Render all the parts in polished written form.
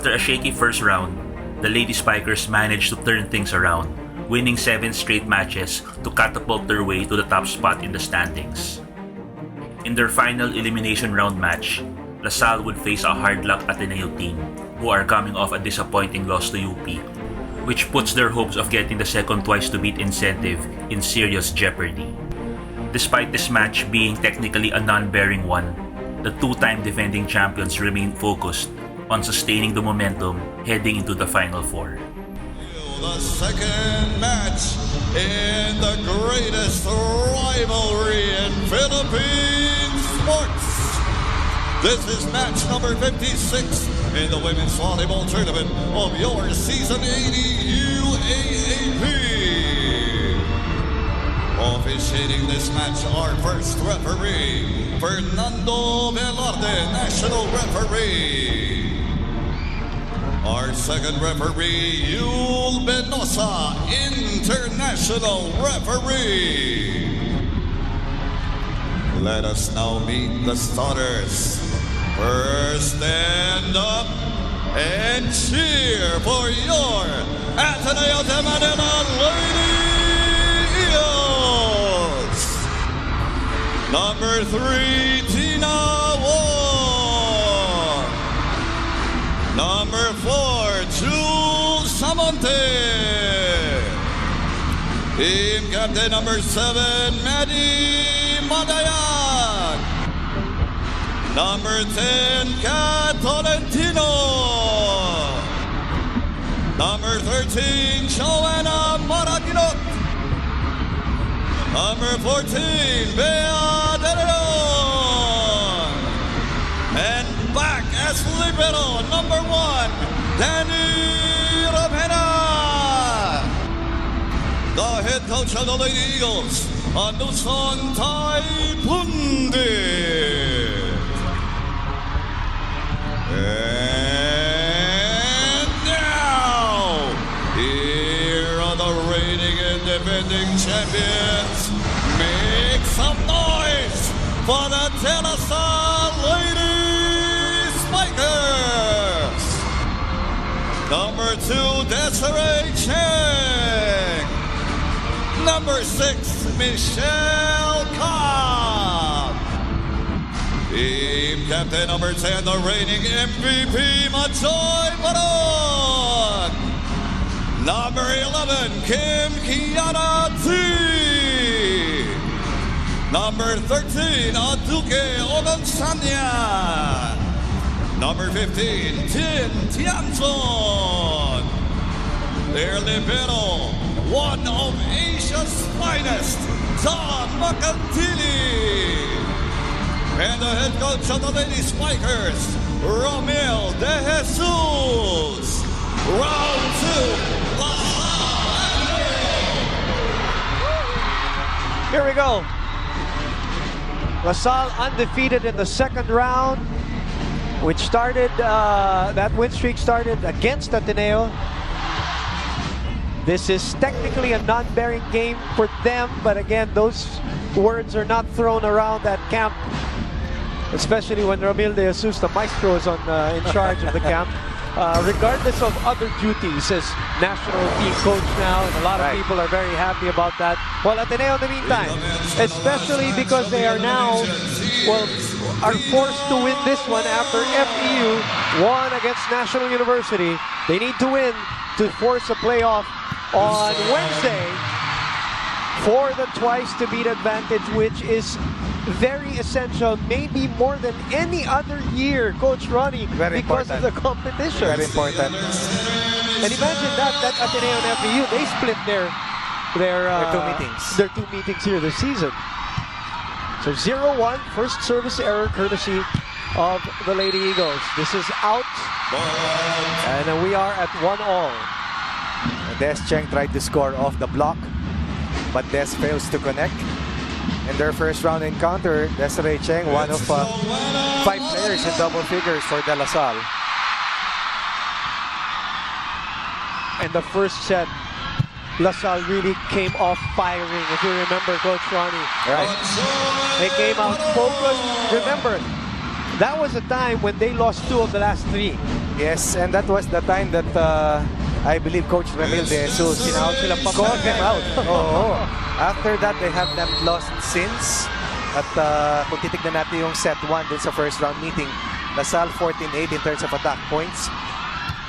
After a shaky first round, the Lady Spikers managed to turn things around, winning 7 straight matches to catapult their way to the top spot in the standings. In their final elimination round match, LaSalle would face a hard-luck Ateneo team who are coming off a disappointing loss to UP, which puts their hopes of getting the second twice-to-beat incentive in serious jeopardy. Despite this match being technically a non-bearing one, the two-time defending champions remain focused on sustaining the momentum heading into the Final Four. The second match in the greatest rivalry in Philippine sports. This is match number 56 in the women's volleyball tournament of your Season 80 UAAP. Officiating this match, our first referee, Fernando Velarde, national referee. Our second referee, Yul Benosa, international referee. Let us now meet the starters. First, stand up and cheer for your Ateneo de Manila Lady Eagles. Number 3, Tina Wong. Number 4, Jules Samonte. Team captain number 7, Maddie Madayan. Number 10, Kat Tolentino. Number 13, Joanna Maraginot. Number 14, Bea De Leon. And back as libero, number 1, Danny Ravena. The head coach of the Lady Eagles, Anuson Taipundit. And now, here are the reigning and defending champions. Make some noise for the De La Salle Lady Spikers. Number 2, Desiree Cheng. Number 6, Michelle Cobb. Team captain number 10, the reigning MVP, Majoy Baron. Number 11, Kim Kiana T. Number 13, Aduke Ogansanya. Number 15, Tin Tianzon. Their libero, one of Asia's finest, Don Macantini. And the head coach of the Lady Spikers, Romel De Jesus. Round 2, LaSalle. Here we go. LaSalle undefeated in the second round, which started, that win streak started against Ateneo. This is technically a non-bearing game for them, but again, those words are not thrown around at camp, especially when Ramil De Jesus, the maestro, is in charge of the camp. Regardless of other duties as national team coach now, and a lot of people are very happy about that. Well, Ateneo in the meantime, especially because they are now, well, are forced to win this one after FEU won against National University. They need to win to force a playoff on Wednesday for the twice-to-beat advantage, which is very essential, maybe more than any other year, Coach Ronnie, because of the competition. Very important. And imagine that Ateneo and FEU, they split their two meetings here this season. So 0-1, first service error courtesy of the Lady Eagles. This is out, and we are at 1-all. Des Cheng tried to score off the block, but Des fails to connect. In their first round encounter, Desiree Cheng, one of 5 players in double figures for De La Salle. And the first set, LaSalle really came off firing, if you remember, Coach Ronnie. Right. They came out focused. Remember, that was a time when they lost 2 of the last 3. Yes, and that was the time that I believe Coach Ramil De Jesus called them out. Oo. After that, they have not lost since. At kung titignan natin yung set 1 din sa first round meeting, Lasal 14-8 in terms of attack points.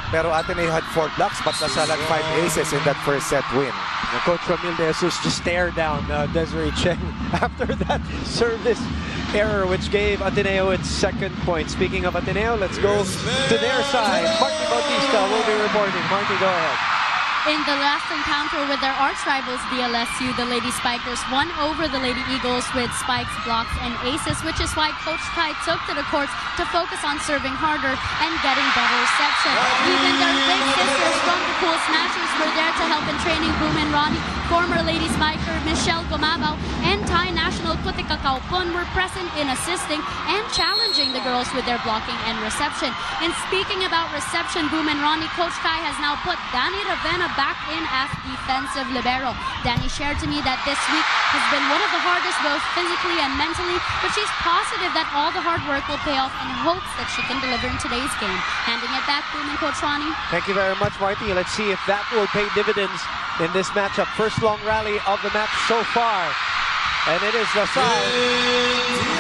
Pero Ateneo had 4 blocks, but Lasal had 5 aces in that first set win. Coach Ramil De Jesus just stared down Desiree Cheng after that service error, which gave Ateneo its second point. Speaking of Ateneo, let's go to their side. Marty Bautista will be reporting. Marty, go ahead. In the last encounter with their arch rivals, the LSU, the Lady Spikers won over the Lady Eagles with spikes, blocks, and aces, which is why Coach Kai took to the courts to focus on serving harder and getting better reception. Even their big sisters from the Cool Smashers were there to help in training. Boom and Ronnie, former Lady Spiker Michelle Gumabao, and Thai national Kutika Kaupon were present in assisting and challenging the girls with their blocking and reception. And speaking about reception, Boom and Ronnie, Coach Kai has now put Danny Ravena back in as defensive libero. Danny shared to me that this week has been one of the hardest both physically and mentally, but she's positive that all the hard work will pay off and hopes that she can deliver in today's game. Handing it back to me, Coach Ronnie. Thank you very much, Marty. Let's see if that will pay dividends in this matchup. First long rally of the match so far. And it is Lasal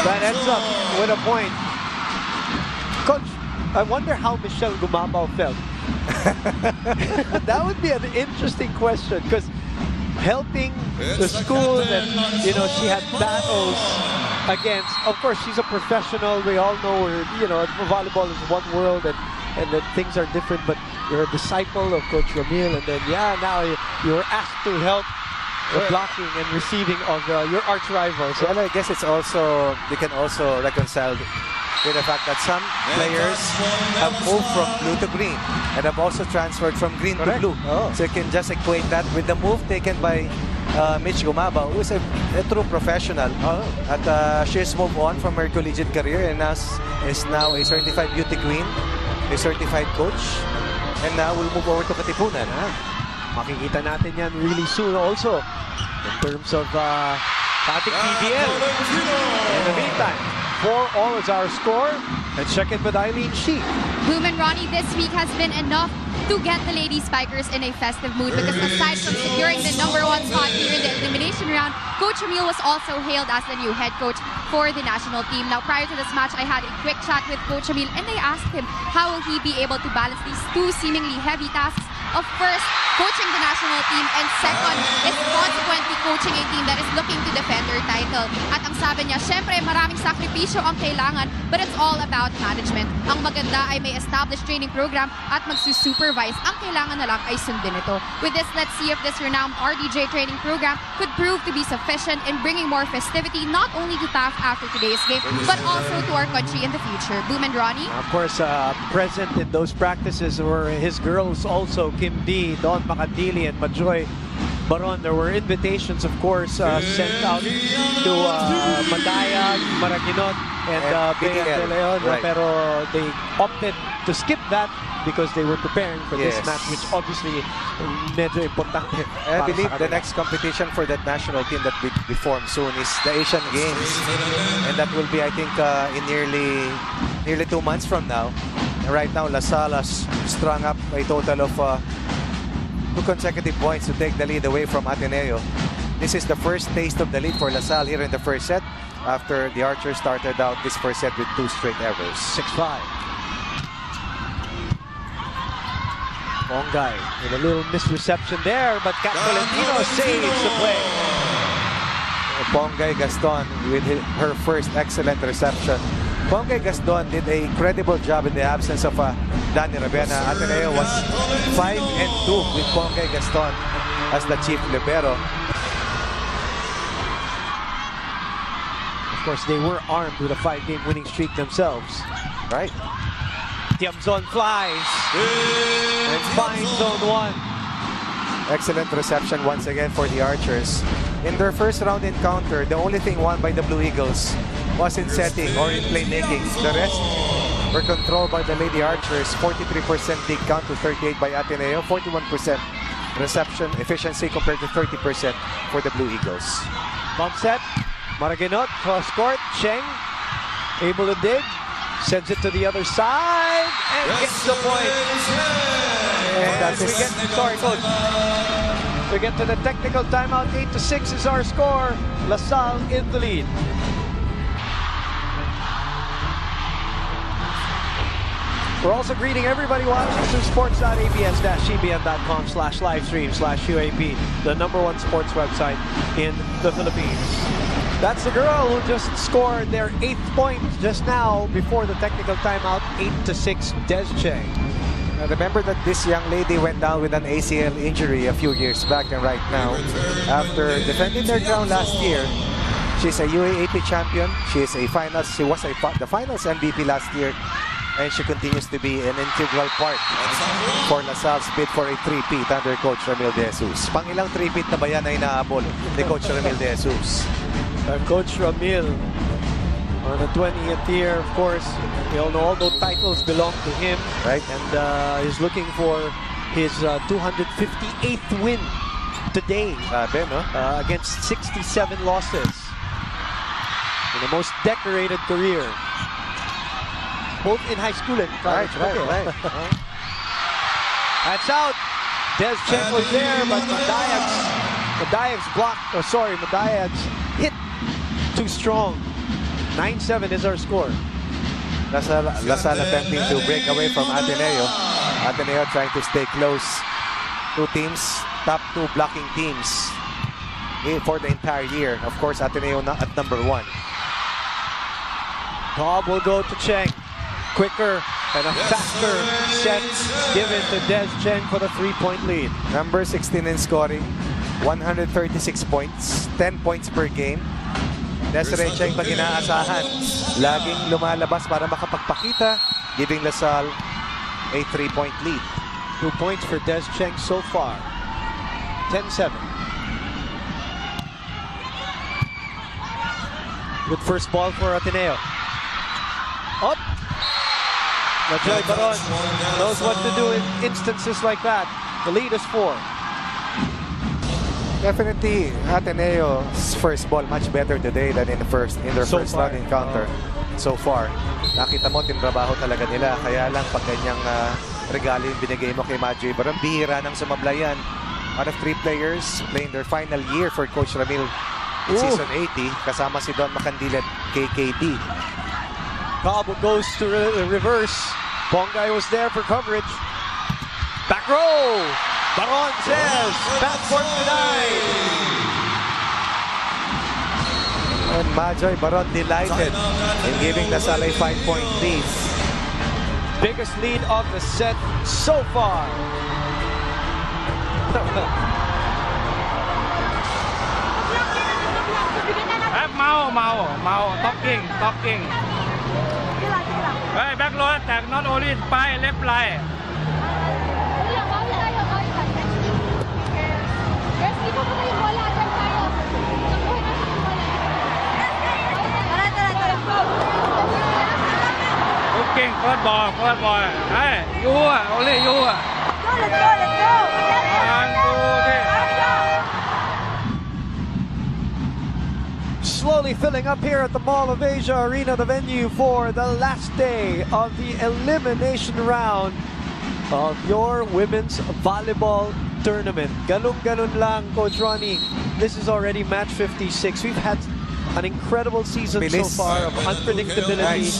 that ends up with a point. Coach, I wonder how Michelle Gumabao felt. That would be an interesting question, because helping the school that, you know, she had battles against. Of course, she's a professional. We all know her, you know, volleyball is one world and that things are different, but you're a disciple of Coach Ramil, and then, yeah, now you're asked to help the blocking and receiving of your arch rivals. Well, I guess it's also, you can also reconcile with the fact that some players have moved from blue to green and have also transferred from green to blue. So you can just equate that with the move taken by Mitch Gumabao, who is a true professional. At she has moved on from her collegiate career and is now a certified beauty queen, a certified coach, and now will move over to Katipunan. Makikita natin yan really soon also in terms of ating PBL. In the meantime, 4-all is our score. Let's check it with Eileen Shi. Boom and Ronnie, this week has been enough to get the Lady Spikers in a festive mood, because aside from securing the #1 spot here in the elimination round, Coach Ramil was also hailed as the new head coach for the national team. Now, prior to this match, I had a quick chat with Coach Ramil, and they asked him how will he be able to balance these two seemingly heavy tasks of first, coaching the national team, and second is consequently coaching a team that is looking to defend their title. At ang sabi niya, syempre maraming sakripisyo ang kailangan, but it's all about management. Ang maganda ay may established training program at magsusupervise. Ang kailangan na lang ay sundin ito. With this, let's see if this renowned RDJ training program could prove to be sufficient in bringing more festivity not only to TAF after today's game, but also to our country in the future. Boom and Ronnie? Of course, present in those practices were his girls also, Kim D, Don Macandili, and Majoy Baron. There were invitations, of course, sent out to Madaya, Maraguinot, and Bea de Leon, pero they opted to skip that because they were preparing for this match, which obviously medyo importante. I believe the next competition for that national team that will be formed soon is the Asian Games, and that will be, I think, in nearly 2 months from now. And right now, Lasal has strung up a total of 2 consecutive points to take the lead away from Ateneo. This is the first taste of the lead for Lasal here in the first set, after the Archers started out this first set with 2 straight errors. 6-5. Bongay with a little misreception there, but Kat Valentino saves the play. Bongay Gaston with her first excellent reception. Bongay Gaston did a credible job in the absence of Danny Ravena. Ateneo was 5-2 with Bongay Gaston as the chief libero. Of course, they were armed with a 5-game winning streak themselves. Right. Tiamzon flies and finds zone 1. Excellent reception once again for the Archers. In their first round encounter, the only thing won by the Blue Eagles was in setting or in playmaking. The rest were controlled by the Lady Archers. 43% dig count to 38 by Ateneo. 41% reception efficiency compared to 30% for the Blue Eagles. Bump set. Maraguinot, cross court. Cheng able to dig. Sends it to the other side and gets the point. And That's we get, sorry, coach. We get to the technical timeout. 8-6 is our score. LaSalle in the lead. We're also greeting everybody watching through sports.abs-cbn.com/livestream/UAP, the #1 sports website in the Philippines. That's the girl who just scored their 8th point just now before the technical timeout. 8-6, Des Cheng. Now remember that this young lady went down with an ACL injury a few years back, and right now, after defending their crown last year, she's a UAAP champion. She was the finals MVP last year, and she continues to be an integral part for LaSalle's bid for a three-peat under Coach Ramil De Jesus. Pangilang three-peat na ba yan ay naabol ni Coach Ramil De Jesus? Coach Ramil on the 20th year, of course. We all know all those titles belong to him. Right. And he's looking for his 258th win today Grabe, no? against 67 losses. In the most decorated career. Both in high school and college. Right. That's out. Des Cheng was there, but Madayag's block, Madayag's hit too strong. 9-7 is our score. LaSalle attempting to break away from Ateneo. Ateneo trying to stay close. Two teams, top 2 blocking teams for the entire year. Of course, Ateneo at #1. Cobb will go to Cheng. Quicker and a faster set given to Des Cheng for the 3-point lead. Number 16 in scoring, 136 points, 10 points per game. Desiree Cheng pag inaasahan, laging lumalabas para makapagpakita, giving LaSalle a 3-point lead. 2 points for Des Cheng so far. 10-7. Good first ball for Ateneo. Up. Joy Baron knows what to do in instances like that. The lead is 4. Definitely, Ateneo's first ball much better today than in their first round encounter. So far, nakita mo, tinrabaho talaga nila. Kaya lang, pag ganyang regalo yung binigay mo kay Joy Baron, bihira nang sumablayan. Out of 3 players playing their final year for Coach Ramil in Season 80, kasama si Don Macandil at KKD. Cobb goes to reverse. Bongay was there for coverage. Back row. Baron says, backcourt denied. And Majoy Baron delighted in giving LaSalle a 5-point lead. Biggest lead of the set so far. Mao, talking. Hey, back low attack, not only by left line. Looking, forward ball. Hey, only you. Let's go. 1, 2, 3. Slowly filling up here at the Mall of Asia Arena, the venue for the last day of the elimination round of your women's volleyball tournament. Ganun lang, Coach Ronnie. This is already match 56. We've had an incredible season so far of unpredictability.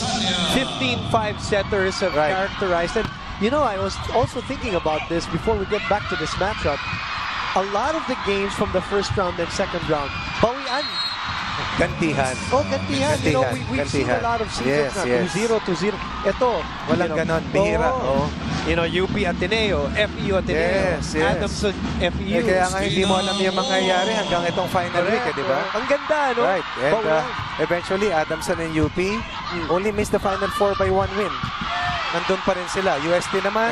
15 5-setters have characterized. And, you know, I was also thinking about this before we get back to this matchup. A lot of the games from the first round and second round, bawian. Gantihan. Gantihan. You know, we've seen a lot of seasons na 2-0, 2-0. Ito, walang ganon, bihira. You know, UP Ateneo, FEU Ateneo, Adamson FEU. Kaya nga hindi mo alam yung mangyayari hanggang itong final week, di ba? Ang ganda, no? Right. And eventually, Adamson and UP only missed the final 4 by 1 win. Nandun pa rin sila. UST naman,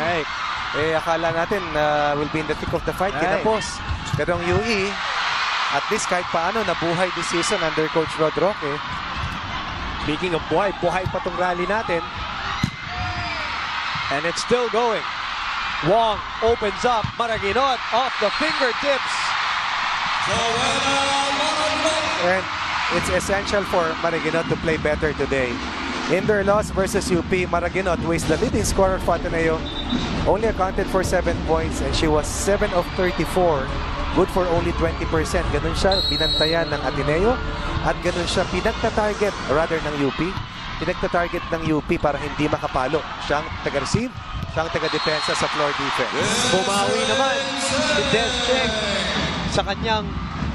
akala natin will be in the thick of the fight. Kinapos. Pero ang UE, at least kahit paano nabuhay this season under Coach Rod Roque. Speaking of buhay pa tong rally natin. And it's still going. Wong opens up. Maraguinot off the fingertips. And it's essential for Maraguinot to play better today. In their loss versus UP, Maraguinot, who is the leading scorer for Ateneo, only accounted for 7 points and she was 7 of 34. Good for only 20%. Ganun siya binantayan ng Ateneo at ganun siya pinagta-target rather ng UP. Pinagta-target ng UP para hindi makapalo. Siyang taga-receive, siyang taga-depensa sa floor defense. Bumawi naman si Des Cheng sa kanyang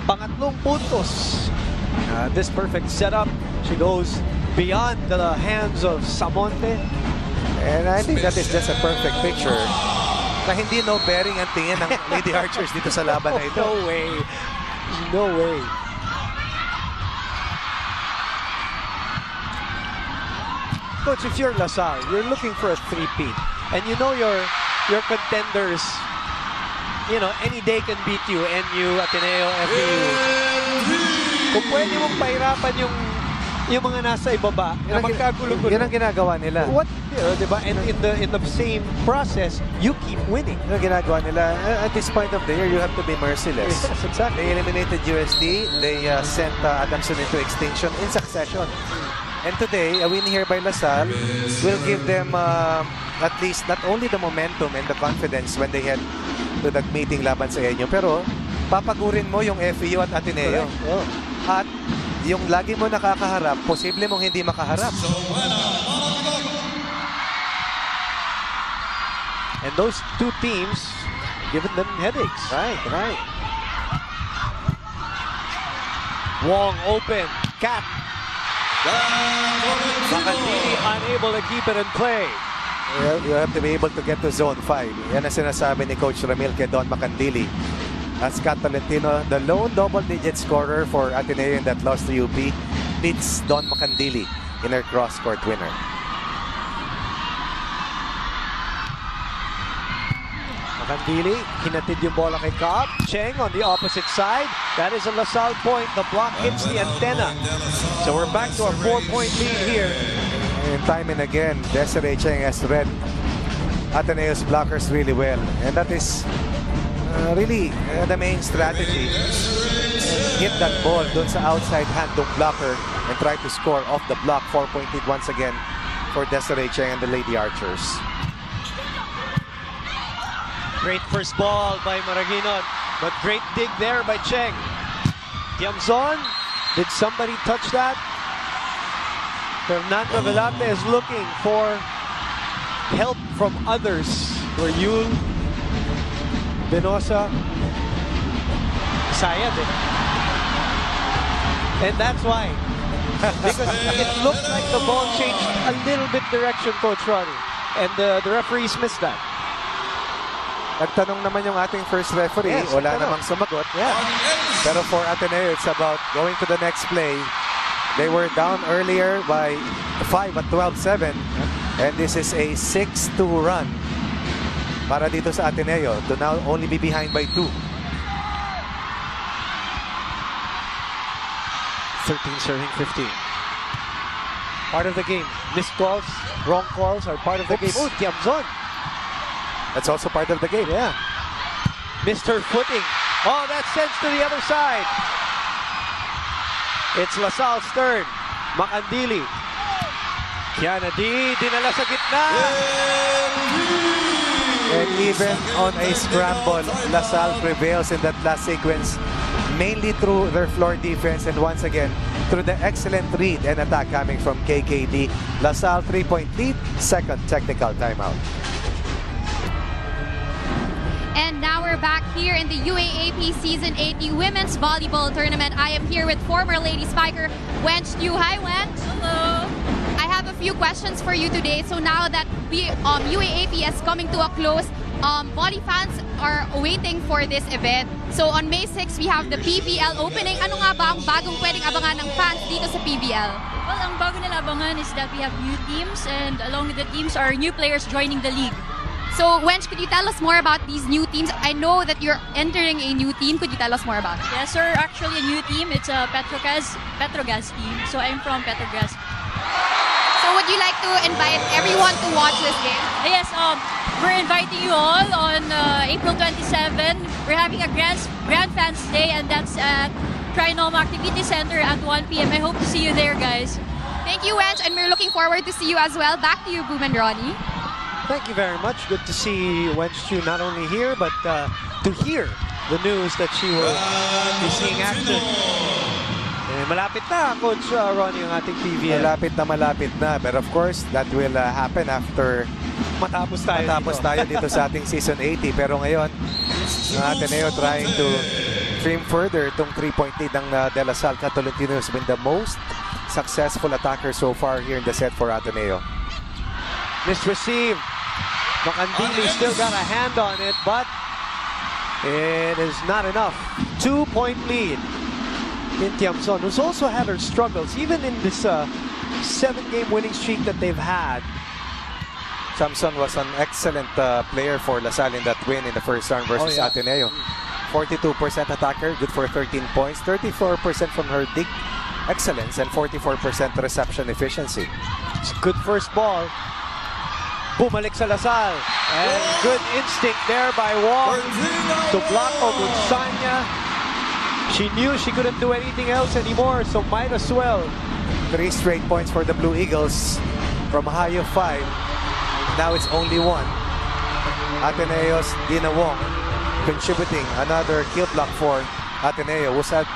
pangatlong puntos. This perfect setup, she goes beyond the hands of Samonte. And I think that is just a perfect picture na hindi no bearing ang tingin ng Lady Archers dito sa laban na ito. No way. No way. Coach, if you're LaSalle, you're looking for a three-peat. And you know your contenders, you know, any day can beat you. NU, Ateneo, FEU. Kung pwede mong pahirapan yung mga nasa ibaba na magkagulo-gulo. Yan ang ginagawa nila. What, diba? And in the same process, you keep winning. Yan ang ginagawa nila. At this point of the year, you have to be merciless. Yes, exactly. They eliminated USD. They sent Adamson into extinction in succession. And today, a win here by LaSalle will give them at least not only the momentum and the confidence when they head to that meeting laban sa inyo, pero papagurin mo yung FEU at Ateneo. Oh. At yung lagi mo nakakaharap, posible mong hindi makaharap. And those two teams giving them headaches. Right. Wong open. Cat. Makandili unable to keep it in play. You have to be able to get to zone 5. Yan ang sinasabi ni Coach Ramil kay Don Makandili. As Cat Tolentino, the lone double-digit scorer for Ateneo in that loss to UP, beats Don Makandili in her cross-court winner. Makandili, hinatid yung bola kay Cobb. Cheng on the opposite side. That is a LaSalle point. The block hits the antenna. So we're back to a 4-point lead here. And time and again, Desiree Cheng has read Ateneo's blockers really well. And that is really the main strategy. Hit that ball dun sa outside hand ng blocker and try to score off the block. 4-point lead once again for Desiree Cheng and the Lady Archers. Great first ball by Maraguinot, but great dig there by Cheng. Tiamzon, did somebody touch that? Fernando Velate is looking for help from others. Yul, Benosa, Sayad. And that's why. Because it looked like the ball changed a little bit direction, Coach Ronnie. And the referees missed that. Nagtanong naman yung ating first referee. Yes, wala namang sumagot. Yeah. Pero for Ateneo, it's about going to the next play. They were down earlier by 5 at 12-7. And this is a 6-2 run para dito sa Ateneo to now only be behind by 2. 13 serving 15. Part of the game. Missed calls, wrong calls are part of the game. Oh, Tiamzon. That's also part of the game. Yeah. Missed her footing. Oh, that sends to the other side. It's LaSalle's turn. Makandili. Kiana D, dinala sa gitna. And even on a scramble, LaSalle prevails in that last sequence, mainly through their floor defense and once again, through the excellent read and attack coming from KKD. LaSalle 3-point lead, second technical timeout. And now we're back here in the UAAP Season 8 Women's Volleyball Tournament. I am here with former Lady Spiker, Wench Yu. Hi, Wench. Hello. I have a few questions for you today. So now that UAAP is coming to a close, volley fans are waiting for this event. So on May 6, we have the PBL opening. Ano nga ba ang bagong pwedeng abangan ng fans dito sa PBL? Well, ang bago nila abangan is that we have new teams, and along with the teams are new players joining the league. So, Wench, could you tell us more about these new teams? I know that you're entering a new team. Could you tell us more about it? Yes, sir. Actually, a new team. It's a Petrogas team. So I'm from Petrogas. So would you like to invite everyone to watch this game? Yes, we're inviting you all on April 27. We're having a Grand Fans Day, and that's at Trinoma Activity Center at 1 p.m. I hope to see you there, guys. Thank you, Wench, and we're looking forward to see you as well. Back to you, Boom and Ronnie. Thank you very much. Good to see Wench Chu not only here, but to hear the news that she will be seeing action. Malapit na, Coach Ronnie, ang ating PVL. Malapit na. But of course, that will happen after matapos tayo dito sa ating Season 80. Pero ngayon, ang Ateneo trying to trim further itong 3-point lead ng De La Salle. Tolentino has been the most successful attacker so far here in the set for Ateneo. Misreceived. Macandili still got a hand on it, but it is not enough. 2-point lead in Tiamson, who's also had her struggles, even in this 7-game winning streak that they've had. Tiamson was an excellent player for La Salle in that win in the first round versus Ateneo. 42% attacker, good for 13 points, 34% from her dig excellence, and 44% reception efficiency. It's a good first ball. Bumalik sa La Salle. And good instinct there by Wong to block Ogunsanya. She knew she couldn't do anything else anymore, so might as well. 3 straight points for the Blue Eagles from a high of 5. Now it's only 1. Ateneo's Dina Wong contributing another kill block for Ateneo, who's had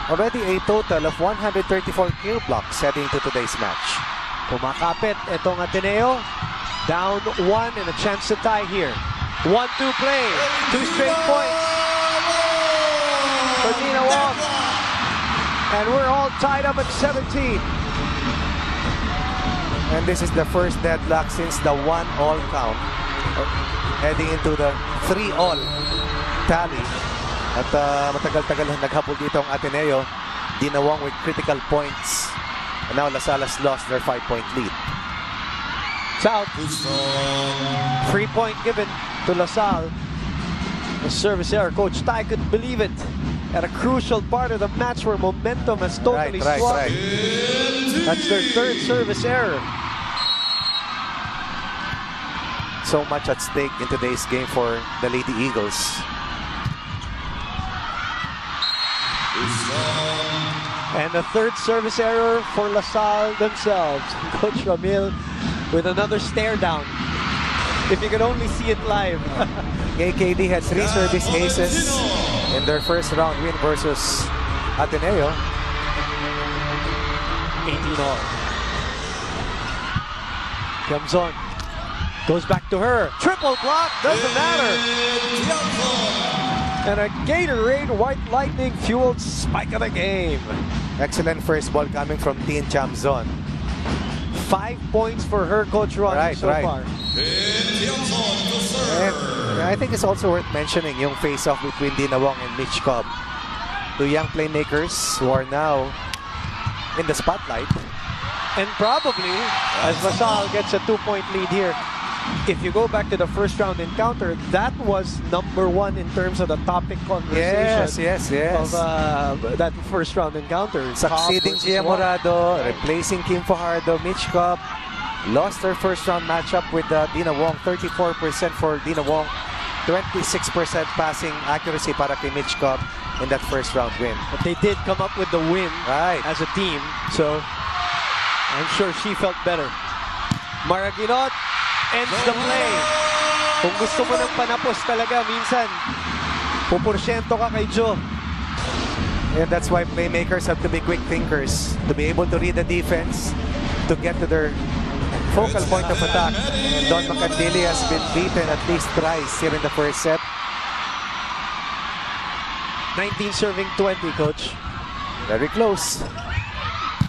already a total of 134 kill blocks heading to today's match. Kumakapit itong Ateneo. Down 1 and a chance to tie here. 1-2 play. 2 straight points for Dina Wong. And we're all tied up at 17. And this is the first deadlock since the 1-all count. Heading into the 3-all tally. At matagal-tagal naghabol dito ang Ateneo. Dina Wong with critical points. And now La Salle has lost their 5-point lead. South. 3-point given to La Salle. The service error. Coach Tai could believe it. At a crucial part of the match where momentum has totally swung. That's their 3rd service error. So much at stake in today's game for the Lady Eagles. And the 3rd service error for La Salle themselves. Coach Ramil with another stare down. If you could only see it live. KKD had 3 service aces in their first round win versus Ateneo. 18 all. Comes on. Goes back to her. Triple block. Doesn't matter. And a Gatorade White Lightning fueled spike of the game. Excellent first ball coming from Team Chamzon. 5 points for her, Coach Ronnie, so far. And I think it's also worth mentioning yung face-off between Dina Wong and Mitch Cobb. 2 young playmakers who are now in the spotlight. And probably, as La Salle gets a 2-point lead here, if you go back to the first round encounter, that was #1 in terms of the topic conversation. Yes. Of that first round encounter. Succeeding Gia Morado, replacing Kim Fajardo. Mitch Cobb lost her first round matchup with Dina Wong. 34% for Dina Wong. 26% passing accuracy para kay Mitch Cobb in that first round win. But they did come up with the win as a team. So I'm sure she felt better. Maraginot ends the play. Kung gusto mo ng panapos talaga, minsan, puporsyento ka kay Joe. And that's why playmakers have to be quick thinkers, to be able to read the defense, to get to their focal point of attack. And Don Macandili has been beaten at least thrice here in the first set. 19 serving 20, Coach. Very close.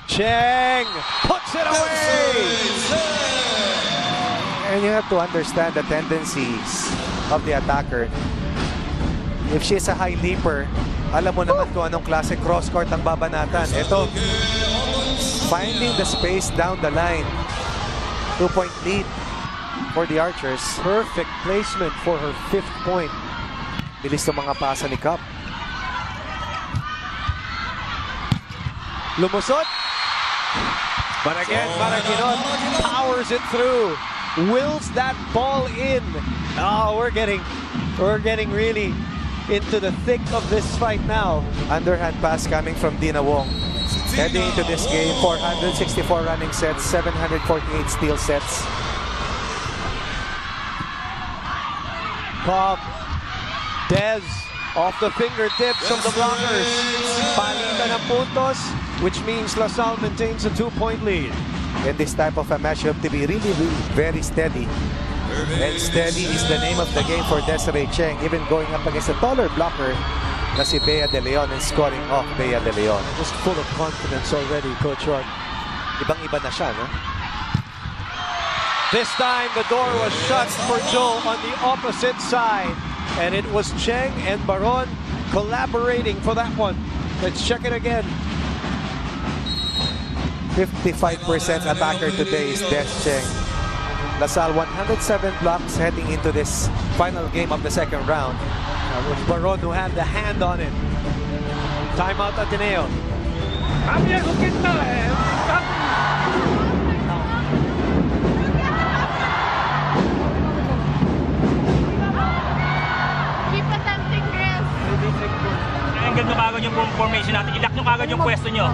Cheng puts it away! And you have to understand the tendencies of the attacker. If she's a high leaper, alam mo naman kung anong klase cross-court ang babanatan. Ito, finding the space down the line. 2-point lead for the Archers. Perfect placement for her 5th point. Bilis ng mga pasa ni Cup. Lumusot. But again, Maraginot powers it through. Wills that ball in. Oh, we're getting really into the thick of this fight now. Underhand pass coming from Dina Wong. Heading into this game, 464 running sets, 748 steal sets. Cobb, Dez, off the fingertips of the blockers. Palitan ng puntos, which means LaSalle maintains a 2-point lead. In this type of a match, you have to be really very steady. And steady is the name of the game for Desiree Cheng, even going up against a taller blocker na si Bea De Leon and scoring off Bea De Leon. Just full of confidence already, Coach Ron. Ibang-iba na siya, no? This time, the door was shut for Joe on the opposite side. And it was Cheng and Baron collaborating for that one. Let's check it again. 55% attacker today is Des Cheng. LaSalle 107 blocks heading into this final game of the second round. It was Baron who had the hand on it. Timeout Ateneo. Keep attempting, Chris. Ang ganda kagad yung formation natin. Ilak nyo kagad yung pwesto nyo.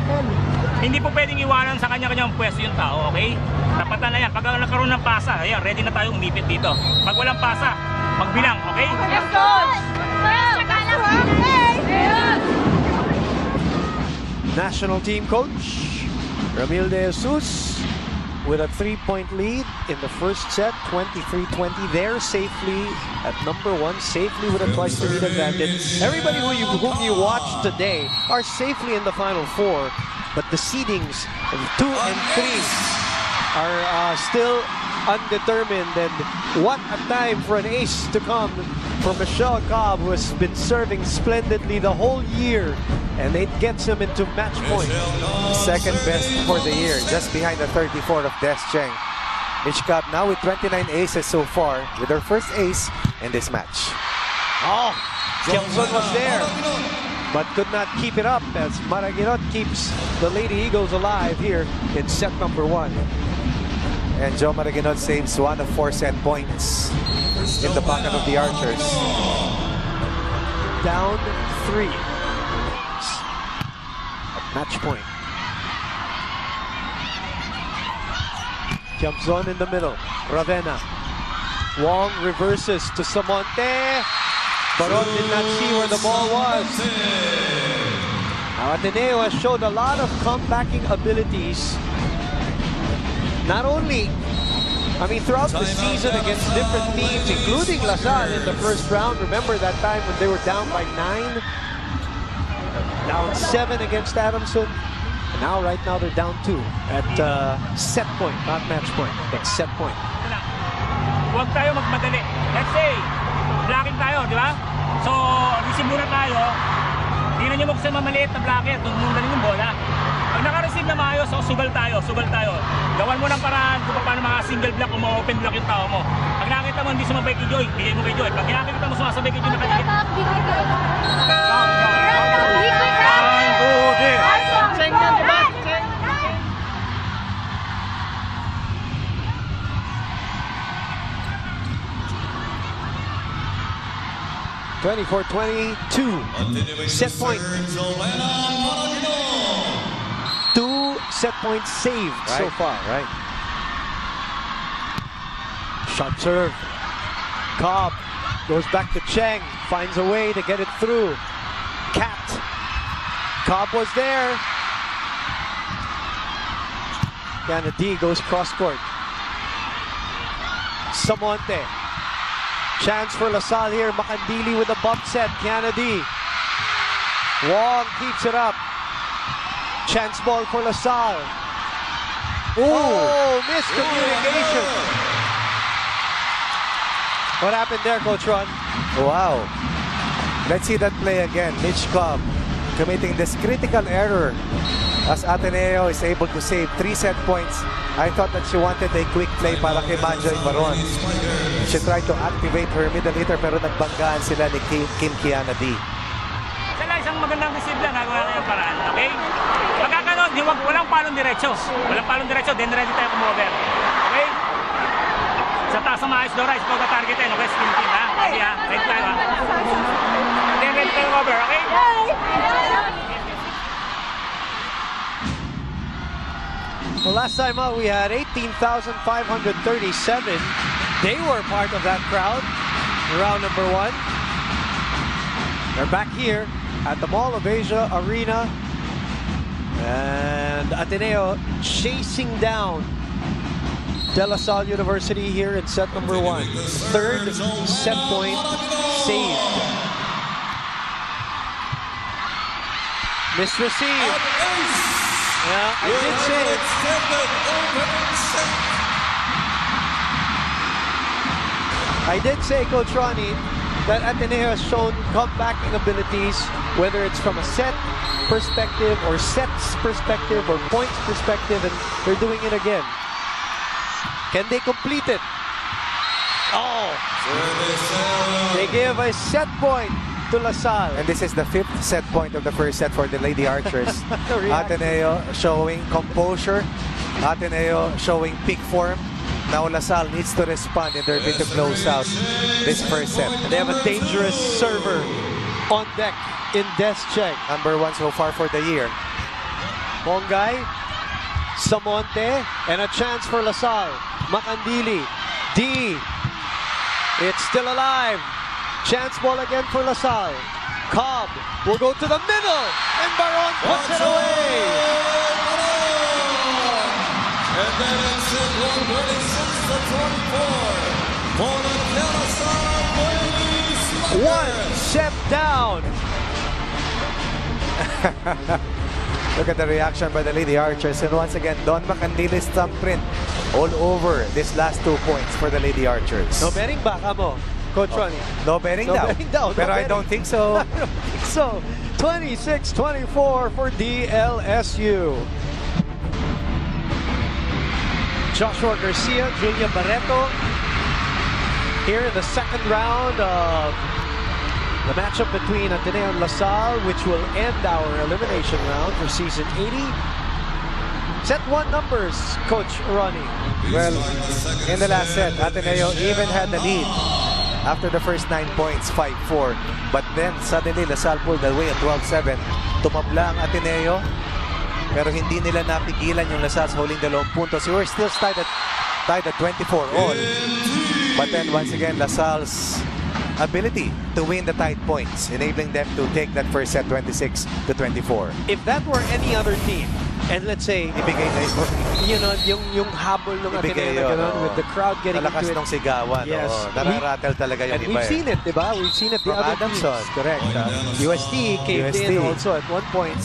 Hindi po pwedeng iwanan sa kanya-kanyang pwesto yung tao, okay? Tapatan na yan. Pag nagkaroon ng pasa, ayan, ready na tayong umipit dito. Pag walang pasa, magbilang, okay? Yes, Coach! National team coach Ramil De Jesus with a 3-point lead in the first set, 23-20. They're safely at number 1, safely with a twice-to-beat advantage. Everybody whom you watched today are safely in the Final Four, but the seedings of 2 and 3 are still undetermined. And what a time for an ace to come for Michelle Cobb, who has been serving splendidly the whole year, and it gets him into match point. Second best for the year, just behind the 34 of Des Cheng. Mitch Cobb now with 29 aces so far, with her first ace in this match. Oh, Kelson was there, but could not keep it up as Maraguinot keeps the Lady Eagles alive here in set number 1. And Joe Maraguinot saves 1 of 4 set points in the pocket of the Archers. Down 3 at match point. Jumps on in the middle. Ravenna. Wong reverses to Samonte. Baron did not see where the ball was. Now Ateneo has showed a lot of comebacking abilities. Not only, throughout the season against different teams, including LaSalle in the first round. Remember that time when they were down by 9? Down 7 against Adamson. And now, right now, they're down 2 at set point, not match point, but set point. Huwag tayo magmadali. Let's say, blocking tayo, di ba? So, receive muna tayo. Tingnan nyo mo sa mamaliit na blocker, tumundan yung bola. Pag naka-receive na maayos, so sugal tayo. Gawan mo ng paraan kung paano mga single block o ma-open block yung tao mo. Pag nakita mo hindi sumabay kay Joy, bigay mo kay Joy. Pag nakita mo sumasabay kay Joy, nakaliit. Cheng yan, diba? 24-22. Set point. 2 set points saved so far. Right. Shot serve. Cobb goes back to Cheng. Finds a way to get it through. Cat. Cobb was there. Yana D goes cross court. Samonte. Chance for LaSalle here. Makandili with a bump set. Yana D. Wong keeps it up. Chance ball for LaSalle. Oh, miscommunication. What happened there, Coach Ron? Wow. Let's see that play again. Mitch Cobb committing this critical error as Ateneo is able to save 3 set points. I thought that she wanted a quick play para kay Manjoy Baron. She tried to activate her middle hitter pero nagbanggaan sila ni Kim Kiana D. Sala, isang magandang receive lang, nagawa na yung paraan, okay? Pagkakaroon, walang palong diretso. Then ready tayo kumover. Okay? Sa taas ng maayos, Dora, ikaw ka-targetin, okay? Skill team, ha? Ready, ha? Ready tayo, ha? Then ready tayo cover, okay? Well, last time out, we had 18,537. They were part of that crowd. Round number 1. They're back here at the Mall of Asia Arena. And Ateneo chasing down De La Salle University here in set number 1. Third set point saved. Misreceived. Yeah, I did say it. I did say, Coach Ronnie, that Ateneo has shown comebacking abilities, whether it's from a set perspective or sets perspective or points perspective, and they're doing it again. Can they complete it? Oh! They give a set point to La Salle. And this is the 5th set point of the first set for the Lady Archers. Ateneo showing composure. Ateneo showing peak form. Now La Salle needs to respond in their bid to close out this first set. And they have a dangerous server on deck in Des Cheng. Number 1 so far for the year. Bongay, Samonte, and a chance for La Salle. Macandili, D. It's still alive. Chance ball again for La Salle. Cobb will go to the middle, and Baron puts it away. And then it's in 126-24 for the De La Salle ladies. 1 set down. Look at the reaction by the Lady Archers. And once again, Don Macandili's thumbprint all over this last 2 points for the Lady Archers. No betting ba, Kamo? Coach Ronnie? No betting daw. Pero I don't think so. I don't think so. 26-24 for DLSU. Joshua Garcia, Julia Barreto here in the second round of the matchup between Ateneo and La Salle, which will end our elimination round for season 80. Set 1 numbers, Coach Ronnie. Well, in the last set, Ateneo even had the lead after the first 9 points, 5-4. But then suddenly La Salle pulled away at 12-7. Tumabla ang Ateneo. Pero hindi nila napigilan yung La Salle holding 2 puntos. We were still tied at 24 all. But then once again, La Salle's ability to win the tied points, enabling them to take that first set 26-24. If that were any other team, and let's say, Ibigay na ito. you know, yung habol ng Ibigay Ateneo yun, na ganun, with the crowd getting Malakas into it. nung sigawan. Yes. Nararattle talaga yung And iba. we've seen it, diba? We've seen it the From other Adamson, teams. correct. UST caved in also at one point.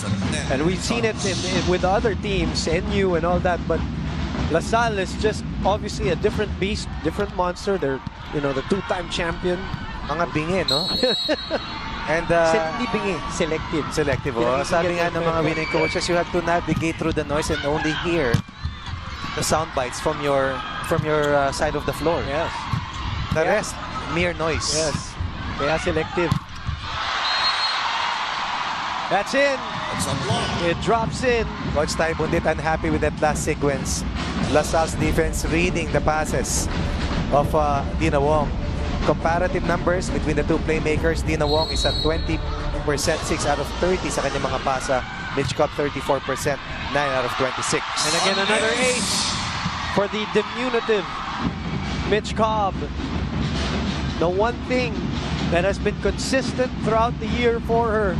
And we've seen it with other teams, NU and all that. But La Salle is just obviously a different beast, different monster. They're, you know, the 2-time champion. Mga bingi, no? And Hindi bingi, selective. selective. Yeah, Sabi nga ng mga winning coaches, you have to navigate through the noise and only hear the sound bites from your side of the floor. Yes. The rest, mere noise. Yes. Kaya selective. That's in. It drops in. Coach Tai Bundit unhappy with that last sequence. La Salle's defense reading the passes of Dina Wong. Comparative numbers between the two playmakers, Dina Wong is at 20%, 6 out of 30 sa kanyang mga pasa. Mitch Cobb 34%, 9 out of 26. And again, another ace for the diminutive Mitch Cobb. The one thing that has been consistent throughout the year for her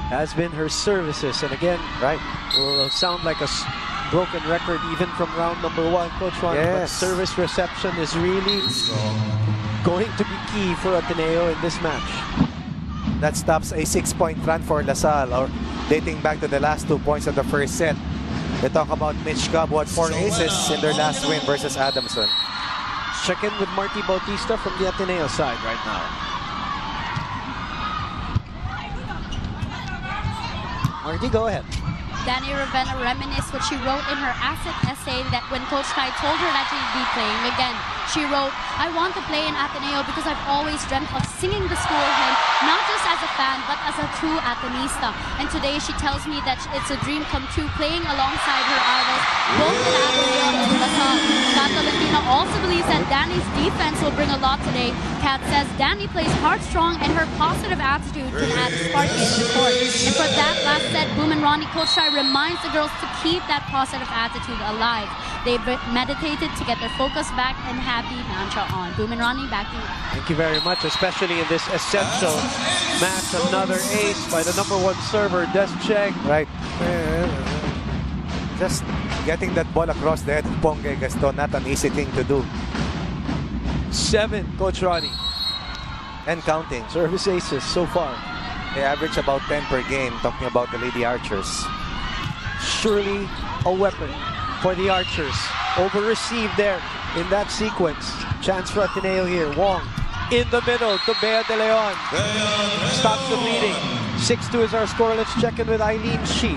has been her services. And again, Right. will sound like a broken record even from round number 1, Coach Juan. But Yes. service reception is really going to be key for Ateneo in this match. That stops a 6-point run for La Salle, or dating back to the last 2 points of the first set. They talk about Mitch Cobb, who had 4 aces in their last win versus Adamson. Check in with Marty Bautista from the Ateneo side right now. Marty, go ahead. Danny Ravenna reminisced what she wrote in her asset essay that when Coach Tai told her that she'd be playing again. She wrote, "I want to play in Ateneo because I've always dreamt of singing the school hymn, not just as a fan, but as a true Atenista. And today she tells me that it's a dream come true playing alongside her idols, both in Ateneo and La Salle." Kat Tolentino also believes that Danny's defense will bring a lot today. Kat says Danny plays hard strong and her positive attitude can add a spark into the court. And for that last set, Boom and Ronnie, Coach Tai reminds the girls to keep that positive attitude alive. They meditated to get their focus back and happy mantra on. Boom and Ronnie, back to you. Thank you very much, especially in this essential match. Another ace by the #1 server, Des Cheng. Right. Just getting that ball across the head of Ponge Gaston, not an easy thing to do. 7, Coach Ronnie. And counting. Service aces so far. They average about 10 per game, talking about the Lady Archers. Surely a weapon for the Archers. Over-received there in that sequence. Chance for Ateneo here. Wong in the middle to Bea De Leon. Stops the bleeding. 6-2 is our score. Let's check in with Eileen Shi.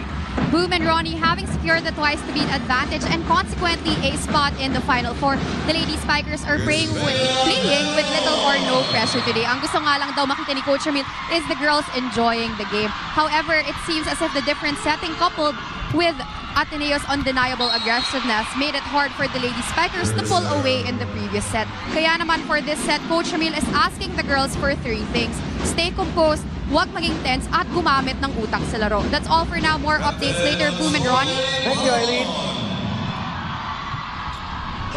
Boom and Ronnie having secured the twice to beat advantage and consequently a spot in the Final Four. The Lady Spikers are playing with little or no pressure today. Ang gusto nga lang daw makita ni Coach Emil is the girls enjoying the game. However, it seems as if the different setting coupled with Ateneo's undeniable aggressiveness made it hard for the Lady Spikers to pull away in the previous set. Kaya naman for this set, Coach Emil is asking the girls for 3 things. Stay composed, huwag maging tense, at gumamit ng utak sa laro. That's all for now. More updates later. Boom and Ronnie. Thank you, Eileen.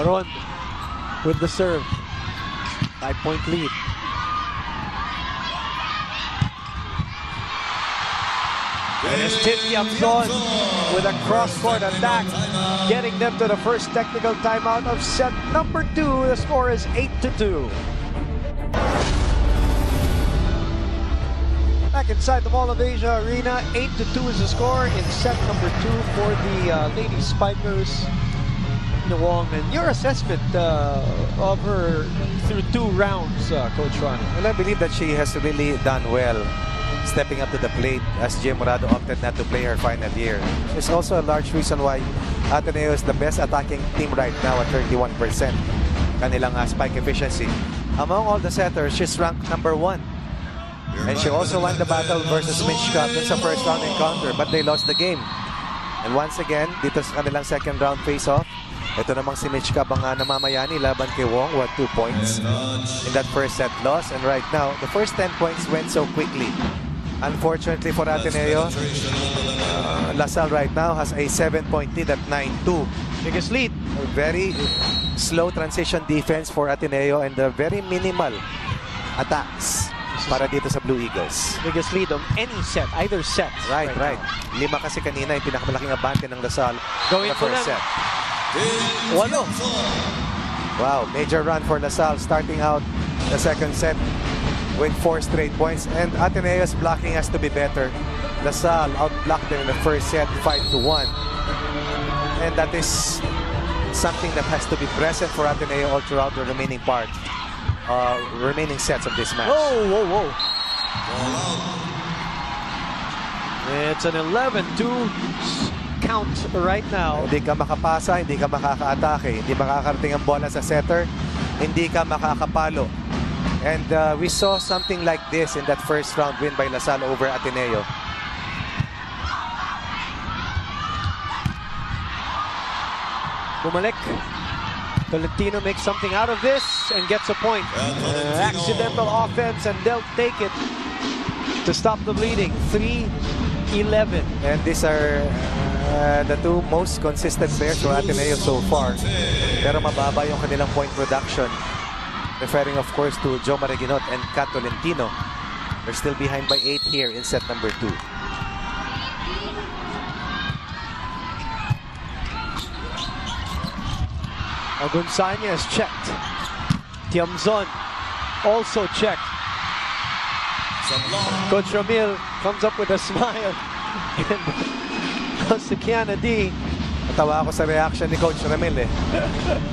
Maron with the serve. 5-point lead. And it's Tiamzon with a cross-court attack, getting them to the first technical timeout of set number 2. The score is 8-2. Back inside the Mall of Asia Arena, 8-2 is the score in set number 2 for the Lady Spikers. Wong, and your assessment of her through 2 rounds, Coach Ronnie. Well, I believe that she has really done well stepping up to the plate as Jim Morado opted not to play her final year. It's also a large reason why Ateneo is the best attacking team right now at 31%. Kanilang spike efficiency. Among all the setters, she's ranked number 1. And she also won the battle versus Mitch Cup in sa first round encounter, but they lost the game. And once again, dito sa kanilang second round face-off, ito namang si Mitch Cup ang namamayani laban kay Wong, what 2 points in that first set loss. And right now, the first 10 points went so quickly. Unfortunately for Ateneo, LaSalle right now has a 7-point lead at 9-2. Biggest lead. A very slow transition defense for Ateneo and very minimal attacks para dito sa Blue Eagles. Biggest lead of any set, either set. Right. 5 kasi kanina yung pinakamalaking abante ng LaSalle Going the first for them. set. 8. Wow, major run for LaSalle starting out the second set with 4 straight points, and Ateneo's blocking has to be better. LaSalle outblocked them in the first set 5-1, and that is something that has to be present for Ateneo all throughout the remaining remaining sets of this match. Whoa. It's an 11-2 count right now. Hindi ka makapasa, hindi ka makaka-atake, hindi makakarating ang bola sa setter, hindi ka makakapalo. And we saw something like this in that first round win by LaSalle over Ateneo. Bumalik. Tolentino makes something out of this and gets a point. Accidental offense, and they'll take it to stop the bleeding. 3-11. And these are the 2 most consistent players for Ateneo so far. Pero mababa yung kanilang point production. Referring, of course, to Joe Maraginot and Kat Tolentino. They're still behind by 8 here in set number 2. Agunsanya is checked. Tiamzon also checked. Coach Ramil comes up with a smile. And goes to Kiana D. Natawa ako sa reaction ni Coach Ramil eh.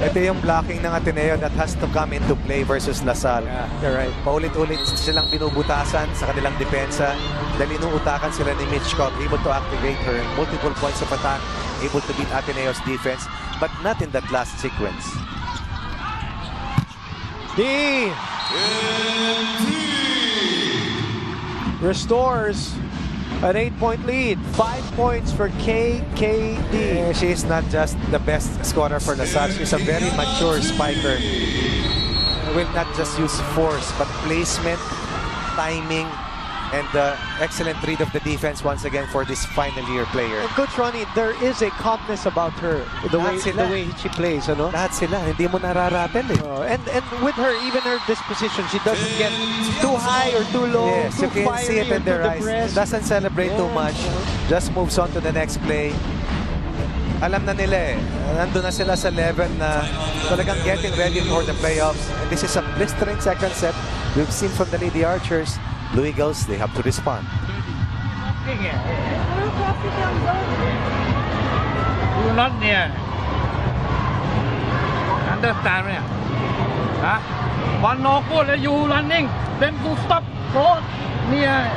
Ito yung blocking ng Ateneo that has to come into play versus LaSalle. Yeah, you're right. Paulit-ulit silang binubutasan sa kanilang depensa. Dahil inuutakan sila ni Mitch Cobb, able to activate her multiple points of attack, able to beat Ateneo's defense, but not in that last sequence. D restores an 8-point lead. 5 points for KKD. She is not just the best scorer for LaSalle. She's a very mature spiker. Will not just use force, but placement, timing, And excellent read of the defense once again for this final year player. And Coach Ronnie, there is a calmness about her, the way she plays, ano? Lahat sila, hindi mo nararating eh. And with her, even her disposition, she doesn't get too high or too low. Yes, you too can see it fiery in or their too eyes. depressed. Doesn't celebrate too much. Just moves on to the next play. Alam na nila eh. Nandun na sila sa level na talagang getting ready for the playoffs. And this is a blistering second set. We've seen from the Lady Archers. Blue Eagles, they have to respond. You not there. Understand me? Huh? One no good and you running, then you stop go near.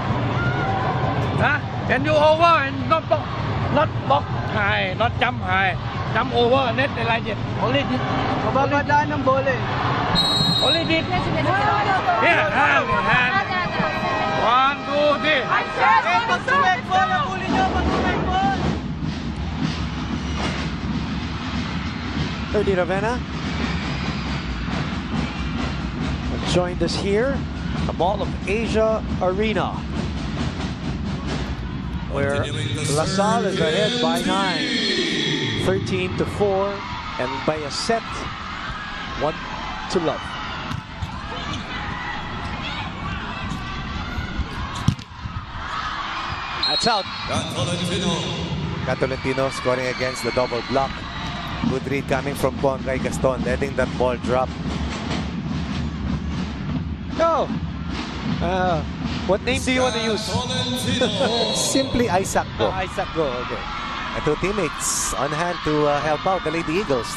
Huh? Then you over and not block high, not jump high. Jump over, net like it. Only this. Mababadaan ng bola eh. Only this. Yeah, hand. 1, 2, 3. Pag-sumek ball, huli nyo, pag-sumek ball. 30 Ravenna joined us here, the Mall of Asia Arena, where La Salle is ahead by 9, 13-4, and by a set, 1-0. That's out. Catolentino scoring against the double block. Good read coming from Kay Gaston, letting that ball drop. No. What name do you want to use? Simply Isaac Go. Isaac Go, okay. And two teammates on hand to help out the Lady Eagles.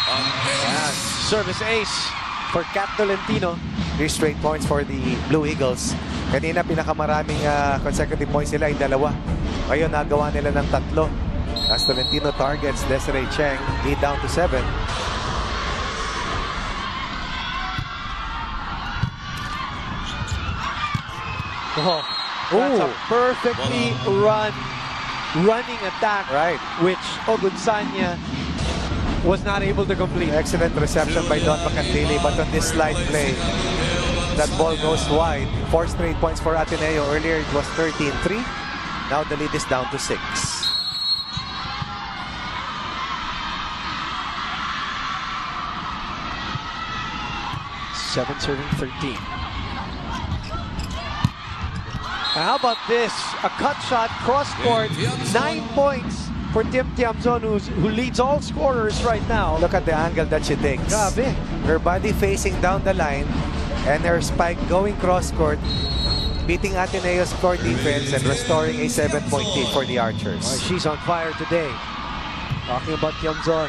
And service ace for Cat Tolentino. 3 straight points for the Blue Eagles. Kanina pinakamaraming consecutive points nila ay 2. Ngayon nagawa nila ng 3. As Tolentino targets Desiree Cheng, lead down to 7. Oh, that's a perfectly running attack, Right. which Ogunsanya was not able to complete. Excellent reception by Don Macandili, but on this slide play, that ball goes wide. 4 straight points for Ateneo. Earlier it was 13-3. Now the lead is down to 6. Seven serving 13. Now how about this? A cut shot, cross court, 9 points for Tim Tiamzon, who leads all scorers right now. Look at the angle that she takes. Grabe. Her body facing down the line and her spike going cross court, beating Ateneo's core defense and restoring a 7-point lead for the Archers. Oh, she's on fire today. Talking about Tiamzon.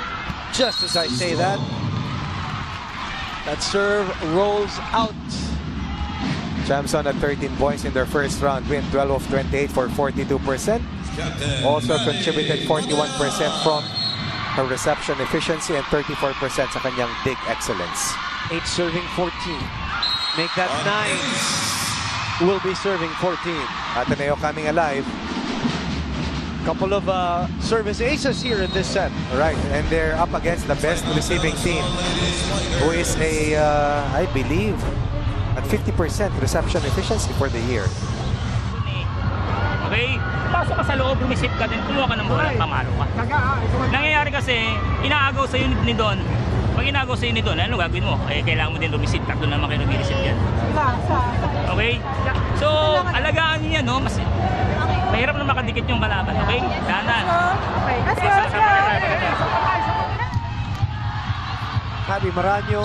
Just as I say that, that serve rolls out. Tiamzon at 13 points in their first round win, 12 of 28 for 42%. Also contributed 41% from her reception efficiency and 34% sa kanyang dig excellence. 8 serving 14. Make that 9. Will be serving 14. Ateneo coming alive. Couple of service aces here in this set. Right, and they're up against the best receiving team, who is a, I believe, at 50% reception efficiency for the year. Okay? Pasok ka sa loob, lumisip ka din, kumuha ka ng bola at pamalo ka. Nangyayari kasi, inaagaw sa'yo ni Don. Pag inaagaw sa'yo ni Don, ano gagawin mo? Eh, kailangan mo din lumisip. Tatlo naman kayo nag-reset yan. Okay? So, alagaan niyo yan, no? Mas, mahirap na makadikit yung kalaban, okay? Dahan-dahan. Okay, let's go. Javi Maranyo,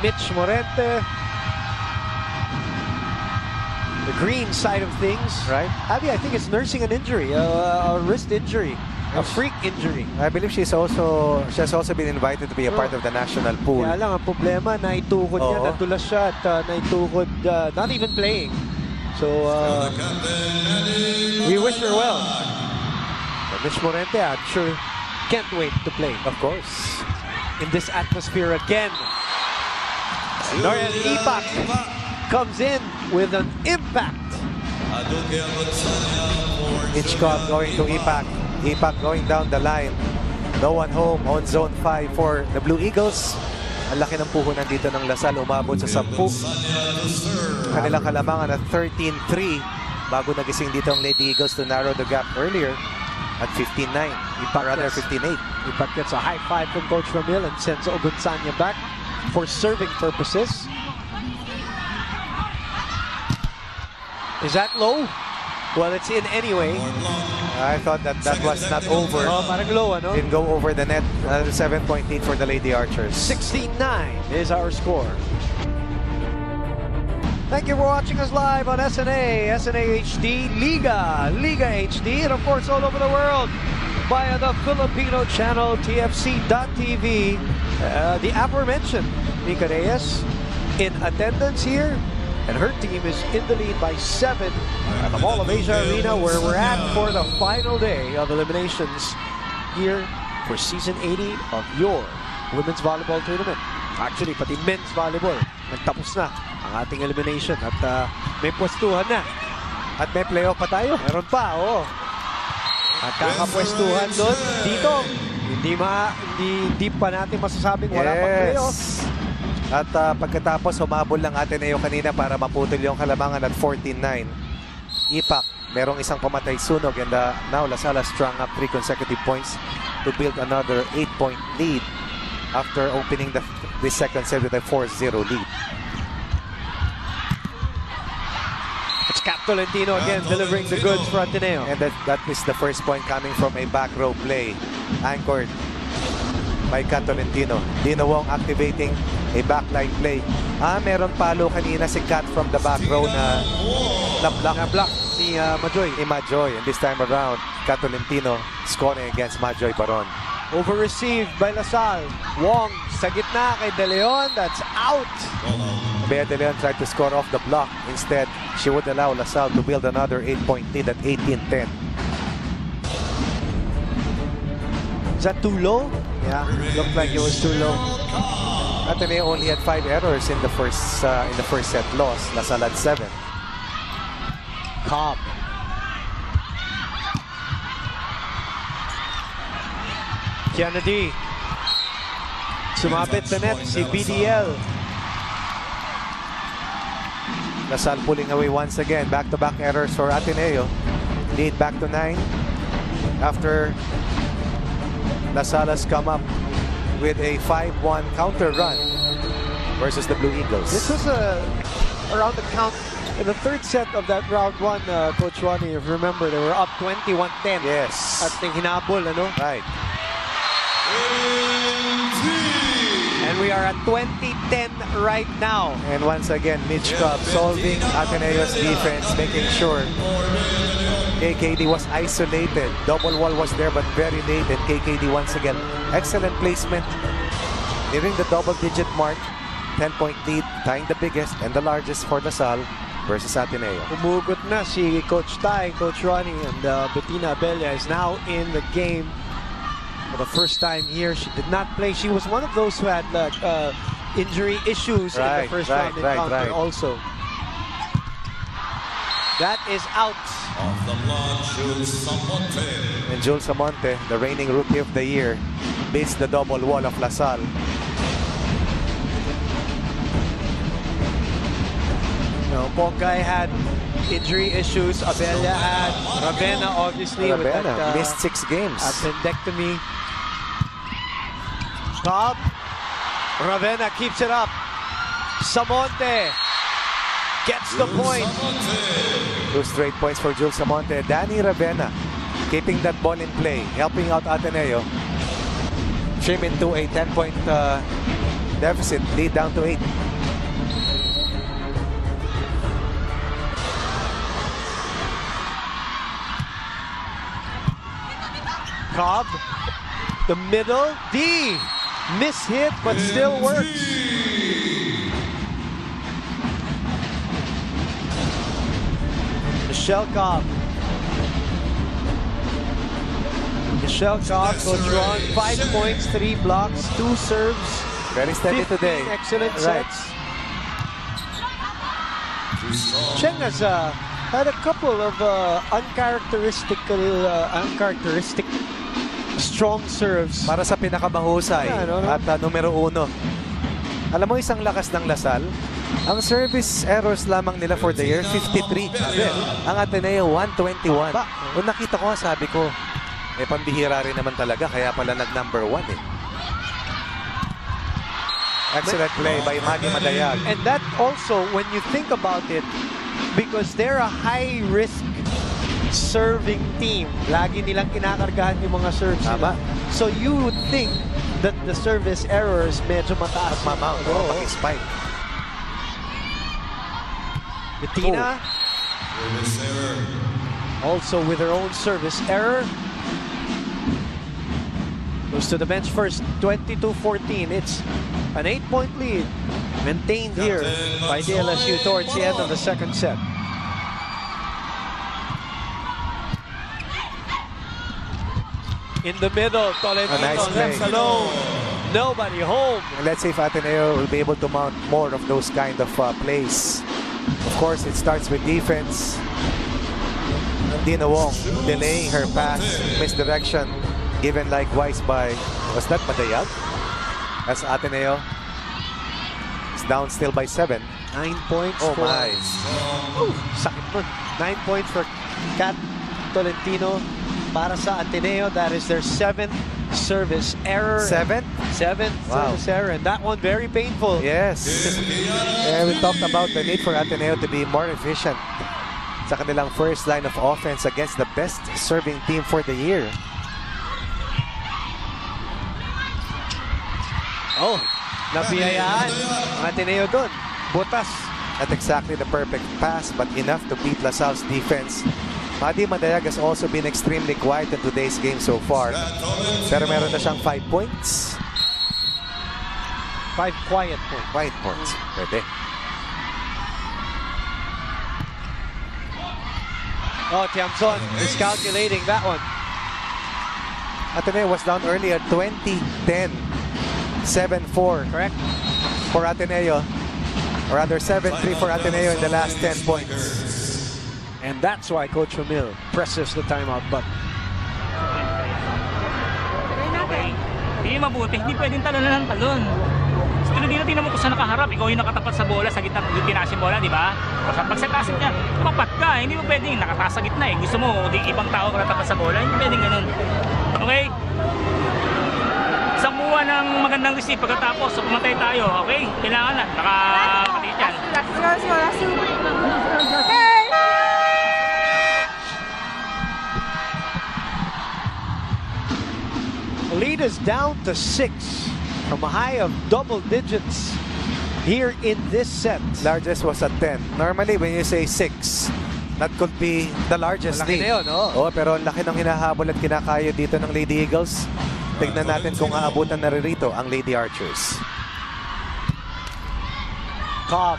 Mitch Morente. The green side of things, Right. Abby, I think it's nursing an injury, a wrist injury, a freak injury. I believe she has also been invited to be a part of the national pool. Kaya lang ang problema, naitukod niya, Oo. natulas siya at naitukod, not even playing. So, we wish her well. But Mitch Morente, I'm sure, can't wait to play. Of course. In this atmosphere again. Noriel Ipak comes in with an impact. Hitchcock going to Ipak. Ipak going down the line. No one home on zone 5 for the Blue Eagles. Ang laki ng puhunan dito ng Lasal, umabot sa 10. Kanilang kalamangan at 13-3 bago nagising dito ang Lady Eagles to narrow the gap earlier at 15-9. Rather 15-8. Impact gets a high five from Coach Ramil and sends Ogunsanya back for serving purposes. Is that low? Well, it's in anyway. I thought that was not over. Oh, parang low, ano? Didn't go over the net. Another 7-point lead for the Lady Archers. 16-9 is our score. Thank you for watching us live on SNA, SNA HD, Liga HD, and of course all over the world via the Filipino channel TFC.tv. The aforementioned Nika Reyes in attendance here, and her team is in the lead by 7 at the Mall of Asia Arena, where we're at for the final day of eliminations here for Season 80 of your Women's Volleyball Tournament. Actually, pati Men's Volleyball, nagtapos na ang ating elimination at may pwestuhan na. At may playoff pa tayo. Meron pa, oo. At kakapwestuhan doon, dito, hindi pa natin masasabing wala pang playoff. At pagkatapos, humabol lang Ateneo kanina para maputol yung kalamangan at 14-9. Ipak, merong isang pamatay sunog, and now Lasal strung up 3 consecutive points to build another 8-point lead after opening the second set with a 4-0 lead. It's Cap Tolentino again delivering the goods for Ateneo. And that is the first point coming from a back row play anchored by Cat Tolentino. Dino Wong activating a backline play. Meron palo kanina si Cat from the back row na block ni Majoy. And this time around, Cat Tolentino scoring against Majoy Baron. Over-received by Lasal. Wong sa gitna kay De Leon. That's out. Bea De Leon tried to score off the block. Instead, she would allow Lasal to build another 8-point lead at 18-10. Is that too low? Yeah, looked like it was too low. Ateneo only had 5 errors in the first set loss. Lasal had 7. Cobb. Kennedy. Sumabit sa net si BDL. Lasal pulling away once again. Back-to-back errors for Ateneo. Lead back to 9 after Lasal has come up with a 5-1 counter run versus the Blue Eagles. This was around the count in the third set of that round 1, Coach Ronnie. If you remember, they were up 21-10. Yes. At hinabol, ano? Right. And we are at 20-10 right now. And once again, Mitch Cobb solving Ateneo's defense, making sure KKD was isolated. Double wall was there, but very late. And KKD once again, excellent placement. Nearing the double-digit mark. 10-point lead, tying the biggest and the largest for Lasal versus Ateneo. Umugot na si Coach Tai, Coach Ronnie, and Bettina Abella is now in the game for the first time here. She did not play. She was one of those who had injury issues in the first round encounter also. That is out. And Jules Samonte, the reigning Rookie of the Year, beats the double wall of Lasal. No, Bongay had injury issues. Abella had. Ravenna, obviously, with that, missed 6 games. Appendectomy. Cobb. Ravenna keeps it up. Samonte gets the point. 2 straight points for Jules Samonte. Danny Ravenna keeping that ball in play, helping out Ateneo. Trim into a 10-point deficit, lead down to 8. Cobb, the middle, D, miss hit, but still works. Michelle Cobb. Michelle Cobb, Coach Ron, 5 points, 3 blocks, 2 serves. Very steady today. Excellent sets. Cheng has had a couple of uncharacteristic strong serves. Para sa pinakamahusay at numero 1. Alam mo, isang lakas ng Lasal. Ang service errors lamang nila for the year, 53. Ang Ateneo, 121. Kung nakita ko, sabi ko, pambihira rin naman talaga. Kaya pala nag-number 1 eh. Excellent play by Manny Madayag. And that also, when you think about it, because they're a high-risk serving team, lagi nilang kinakargahan yung mga serves nila. So you would think that the service errors medyo mataas. Mamount, pag-spike. Bettina, also with her own service error. Goes to the bench first, 22-14. It's an 8-point lead maintained here by DLSU towards the end of the second set. In the middle, Tolentino nice play. left alone. Nobody home. And let's see if Ateneo will be able to mount more of those kind of plays. Of course, it starts with defense. Dina Wong delaying her pass, misdirection, given likewise by, was that Madayag? As Ateneo is down still by 7. 9 points Oh for... my. Sakit nun. 9 points for Kat Tolentino para sa Ateneo. That is their 7th service error. 7? 7th Wow. service error. And that one very painful. Yes. We talked about the need for Ateneo to be more efficient sa kanilang first line of offense against the best serving team for the year. Oh, nabiyayaan ang Ateneo doon. Butas. Not exactly the perfect pass, but enough to beat LaSalle's defense. Manny Madayag has also been extremely quiet in today's game so far. Pero meron na siyang 5 points. 5 quiet points. Quiet points. Pwede. Oh, Tiamson is calculating that one. Ateneo was down earlier, 20-10. 7-4. Correct? For Ateneo. Or rather, 7-3 for Ateneo in the last 10 points. And that's why Coach Ramil presses the timeout button. Okay. Hindi mabuti. Hindi pwedeng talon na ng talon. Pero dito tingnan mo kung saan nakaharap. Ikaw yung nakatapat sa bola, sa gitna yung tinaas yung bola, di ba? O sa pagsatasin niya, tumapat ka. Hindi mo pwedeng nakataas sa gitna eh. Gusto mo, di ibang tao ka natapat sa bola. Hindi pwedeng ganun. Okay? Isang buwan ng magandang receive pagkatapos. So pumatay tayo. Okay? Kailangan na. Nakapatid yan. The lead is down to 6 from a high of double digits here in this set. Largest was at 10. Normally, when you say 6, that could be the largest Malaki lead. na yun, oh. Pero ang laki ng hinahabol at kinakayo dito ng Lady Eagles. Tignan natin kung aabutan na rin rito ang Lady Archers. Cobb.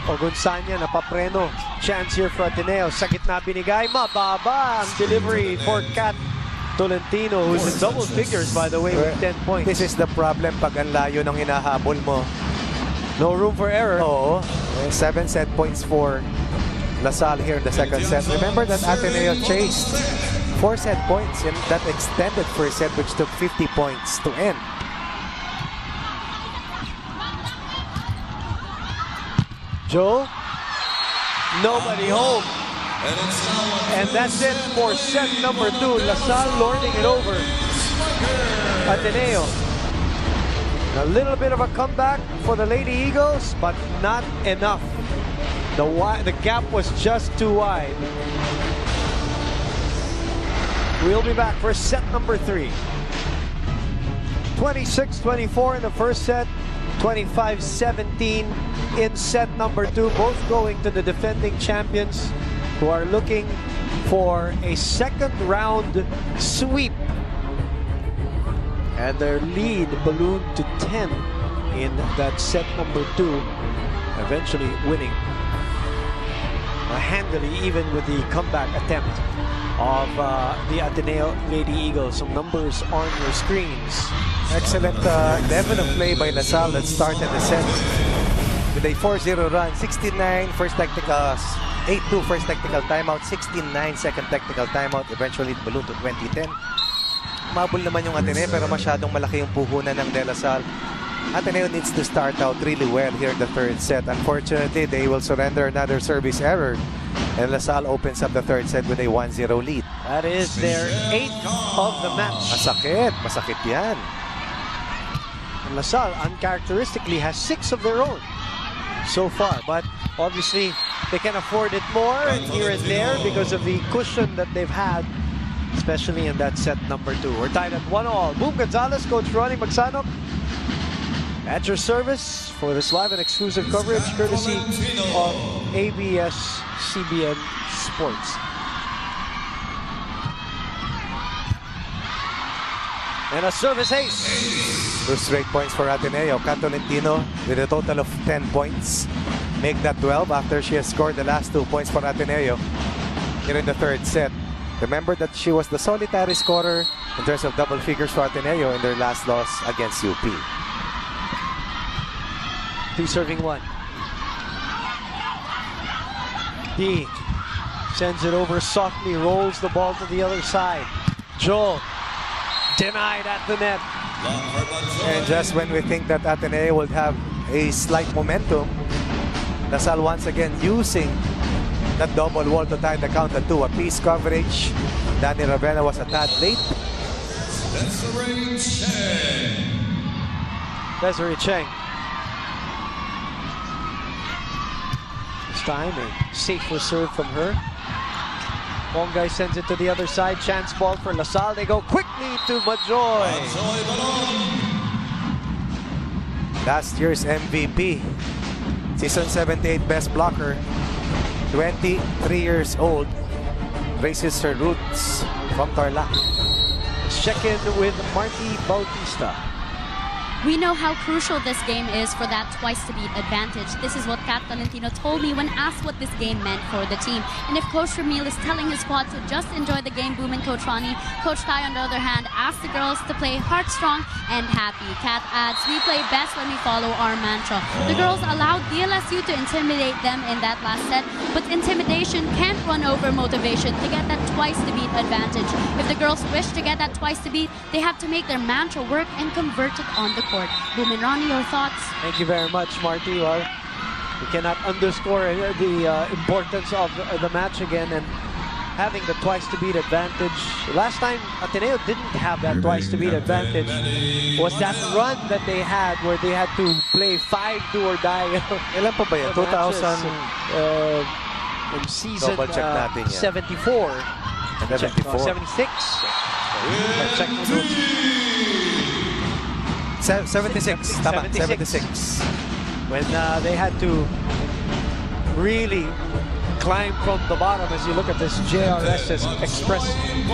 Ogunsanya napapreno. Chance here for Ateneo. Sa gitna binigay. Mababa ang delivery for Kat Tolentino, who's in double figures, by the way, with 10 points. This is the problem pag ang layo ng hinahabol mo. No room for error. Oo. 7 set points for LaSalle here in the second set. Remember that Ateneo chased 4 set points in that extended first set, which took 50 points to end. Joe, nobody home. And that's it for set number 2. LaSalle lording it over Ateneo. A little bit of a comeback for the Lady Eagles, but not enough. The gap was just too wide. We'll be back for set number 3. 26-24 in the first set, 25-17 in set number 2, both going to the defending champions, who are looking for a second round sweep. And their lead ballooned to 10 in that set number 2, eventually winning handily, even with the comeback attempt of the Ateneo Lady Eagles. Some numbers on your screens. Excellent level of play by LaSalle that started the set with a 4-0 run, 69 first technical, 8-2 first technical timeout, 69 second technical timeout, eventually it ballooned to 20-10. Mabul naman yung Ateneo pero masyadong malaki yung puhunan ng De La Salle. Ateneo needs to start out really well here in the third set. Unfortunately, they will surrender another service error. And LaSalle opens up the third set with a 1-0 lead. That is their 8th of the match. Masakit yan. And LaSalle uncharacteristically has 6 of their own so far. But obviously, they can afford it more here and there because of the cushion that they've had, especially in that set number 2. We're tied at 1-1. Boom Gonzalez, Coach Ronnie Magsanok. At your service for this live and exclusive coverage courtesy of ABS-CBN Sports. And a service ace. 2 straight points for Ateneo. Tolentino with a total of 10 points. Make that 12 after she has scored the last 2 points for Ateneo here in the third set. Remember that she was the solitary scorer in terms of double figures for Ateneo in their last loss against UP. 2 serving 1. D sends it over softly, rolls the ball to the other side. Joel denied at the net. And just when we think that Ateneo would have a slight momentum, LaSalle once again using that double wall to tie the count at 2. A piece coverage. Danny Ravena was a tad late. Desiree Cheng. Time a safer serve from her. Bongay sends it to the other side. Chance ball for LaSalle. They go quickly to Majoy. Last year's MVP. Season 78 best blocker. 23 years old. Traces her roots from Tarlac. Let's check in with Marty Bautista. We know how crucial this game is for that twice-to-beat advantage. This is what Kat Tolentino told me when asked what this game meant for the team. And if Coach Ramil is telling his squad to just enjoy the game, Boom and Coach Ronnie, Coach Ty, on the other hand, asked the girls to play heart-strong and happy. Kat adds, we play best when we follow our mantra. The girls allowed DLSU to intimidate them in that last set, but intimidation can't run over motivation to get that twice-to-beat advantage. If the girls wish to get that twice-to-beat, they have to make their mantra work and convert it on the court. Boom and Ronnie, your thoughts? Thank you very much, Marty. Well, we cannot underscore the importance of the match again and having the twice-to-beat advantage. Last time Ateneo didn't have that twice-to-beat advantage was that run that they had where they had to play 5 do-or-die. Ilan pa ba yan? 2000? In season Double check natin yan. 74. 74. 76. Check the notes. 76. Tama, 76. When they had to really climb from the bottom as you look at this JRS's express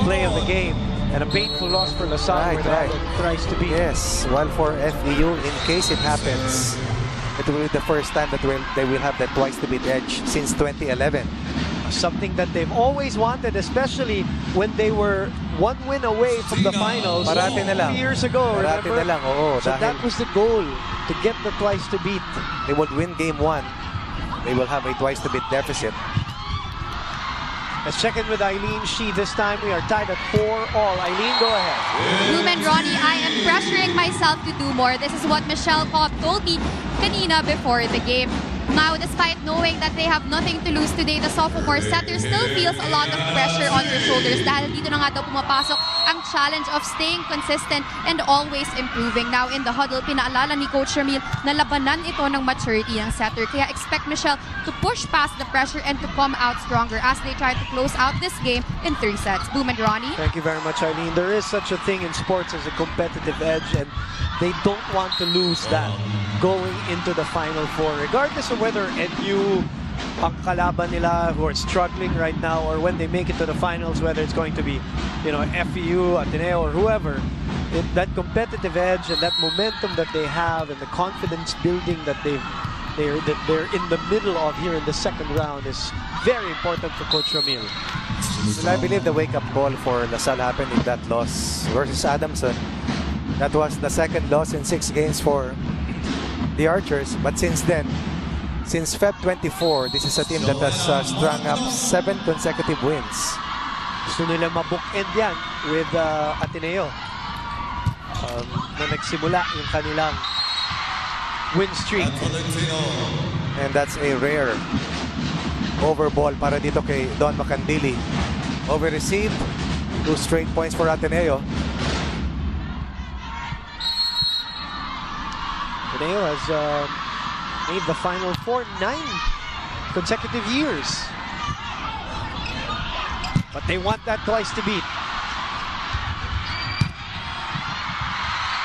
play of the game. And a painful loss for LaSalle where that thrice to beat. Yes, well for FEU, in case it happens, it will be the first time that they will have that twice-to-beat edge since 2011. Something that they've always wanted, especially when they were 1 win away from the finals Parati na lang. 2 years ago. Parati Remember? na lang, oo. So that was the goal, to get the twice to beat. They would win game 1. They will have a twice-to-beat deficit. Let's check in with Eileen Shi. This time we are tied at 4-all. Eileen, go ahead. Boom and Ronnie, I am pressuring myself to do more. This is what Michelle Cobb told me kanina before the game. Now, despite knowing that they have nothing to lose today, the sophomore setter still feels a lot of pressure on her shoulders dahil dito na nga daw pumapasok ang challenge of staying consistent and always improving. Now, in the huddle, pinaalala ni Coach Ramil na labanan ito ng maturity ng setter. Kaya expect Michelle to push past the pressure and to come out stronger as they try to close out this game in 3 sets. Boom and Ronnie. Thank you very much, Eileen. There is such a thing in sports as a competitive edge, and they don't want to lose that going into the Final Four, regardless of whether NU ang kalaban nila who are struggling right now, or when they make it to the finals, whether it's going to be, FEU, Ateneo, or whoever. That competitive edge and that momentum that they have and the confidence building that they're in the middle of here in the second round is very important for Coach Ramil. Well, I believe the wake-up call for LaSalle happened in that loss versus Adamson. That was the second loss in 6 games for the Archers. But since then, since Feb 24, this is a team that has strung up 7 consecutive wins. Gusto nila mabookend yan with Ateneo. Na nagsimula yung kanilang win streak. And that's a rare overball para dito kay Don Macandili. Over-received. 2 straight points for Ateneo. Ateneo has made the Final Four 9 consecutive years. But they want that twice to beat.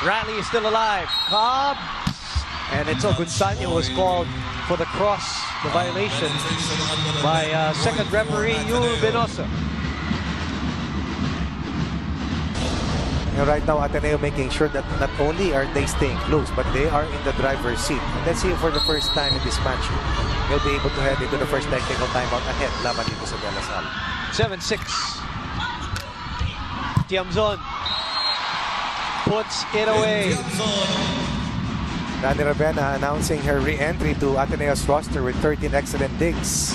Rally is still alive. Cobb. And Enzo Gonzalo was called for the cross, the violation, by second referee Yul Benosa. And right now, Ateneo making sure that not only are they staying close, but they are in the driver's seat. And let's see if for the first time in this match, they'll be able to head into the first technical timeout ahead laban dito sa De La Salle. 7-6. Tiamzon puts it away. Dani Ravena announcing her re-entry to Ateneo's roster with 13 excellent digs.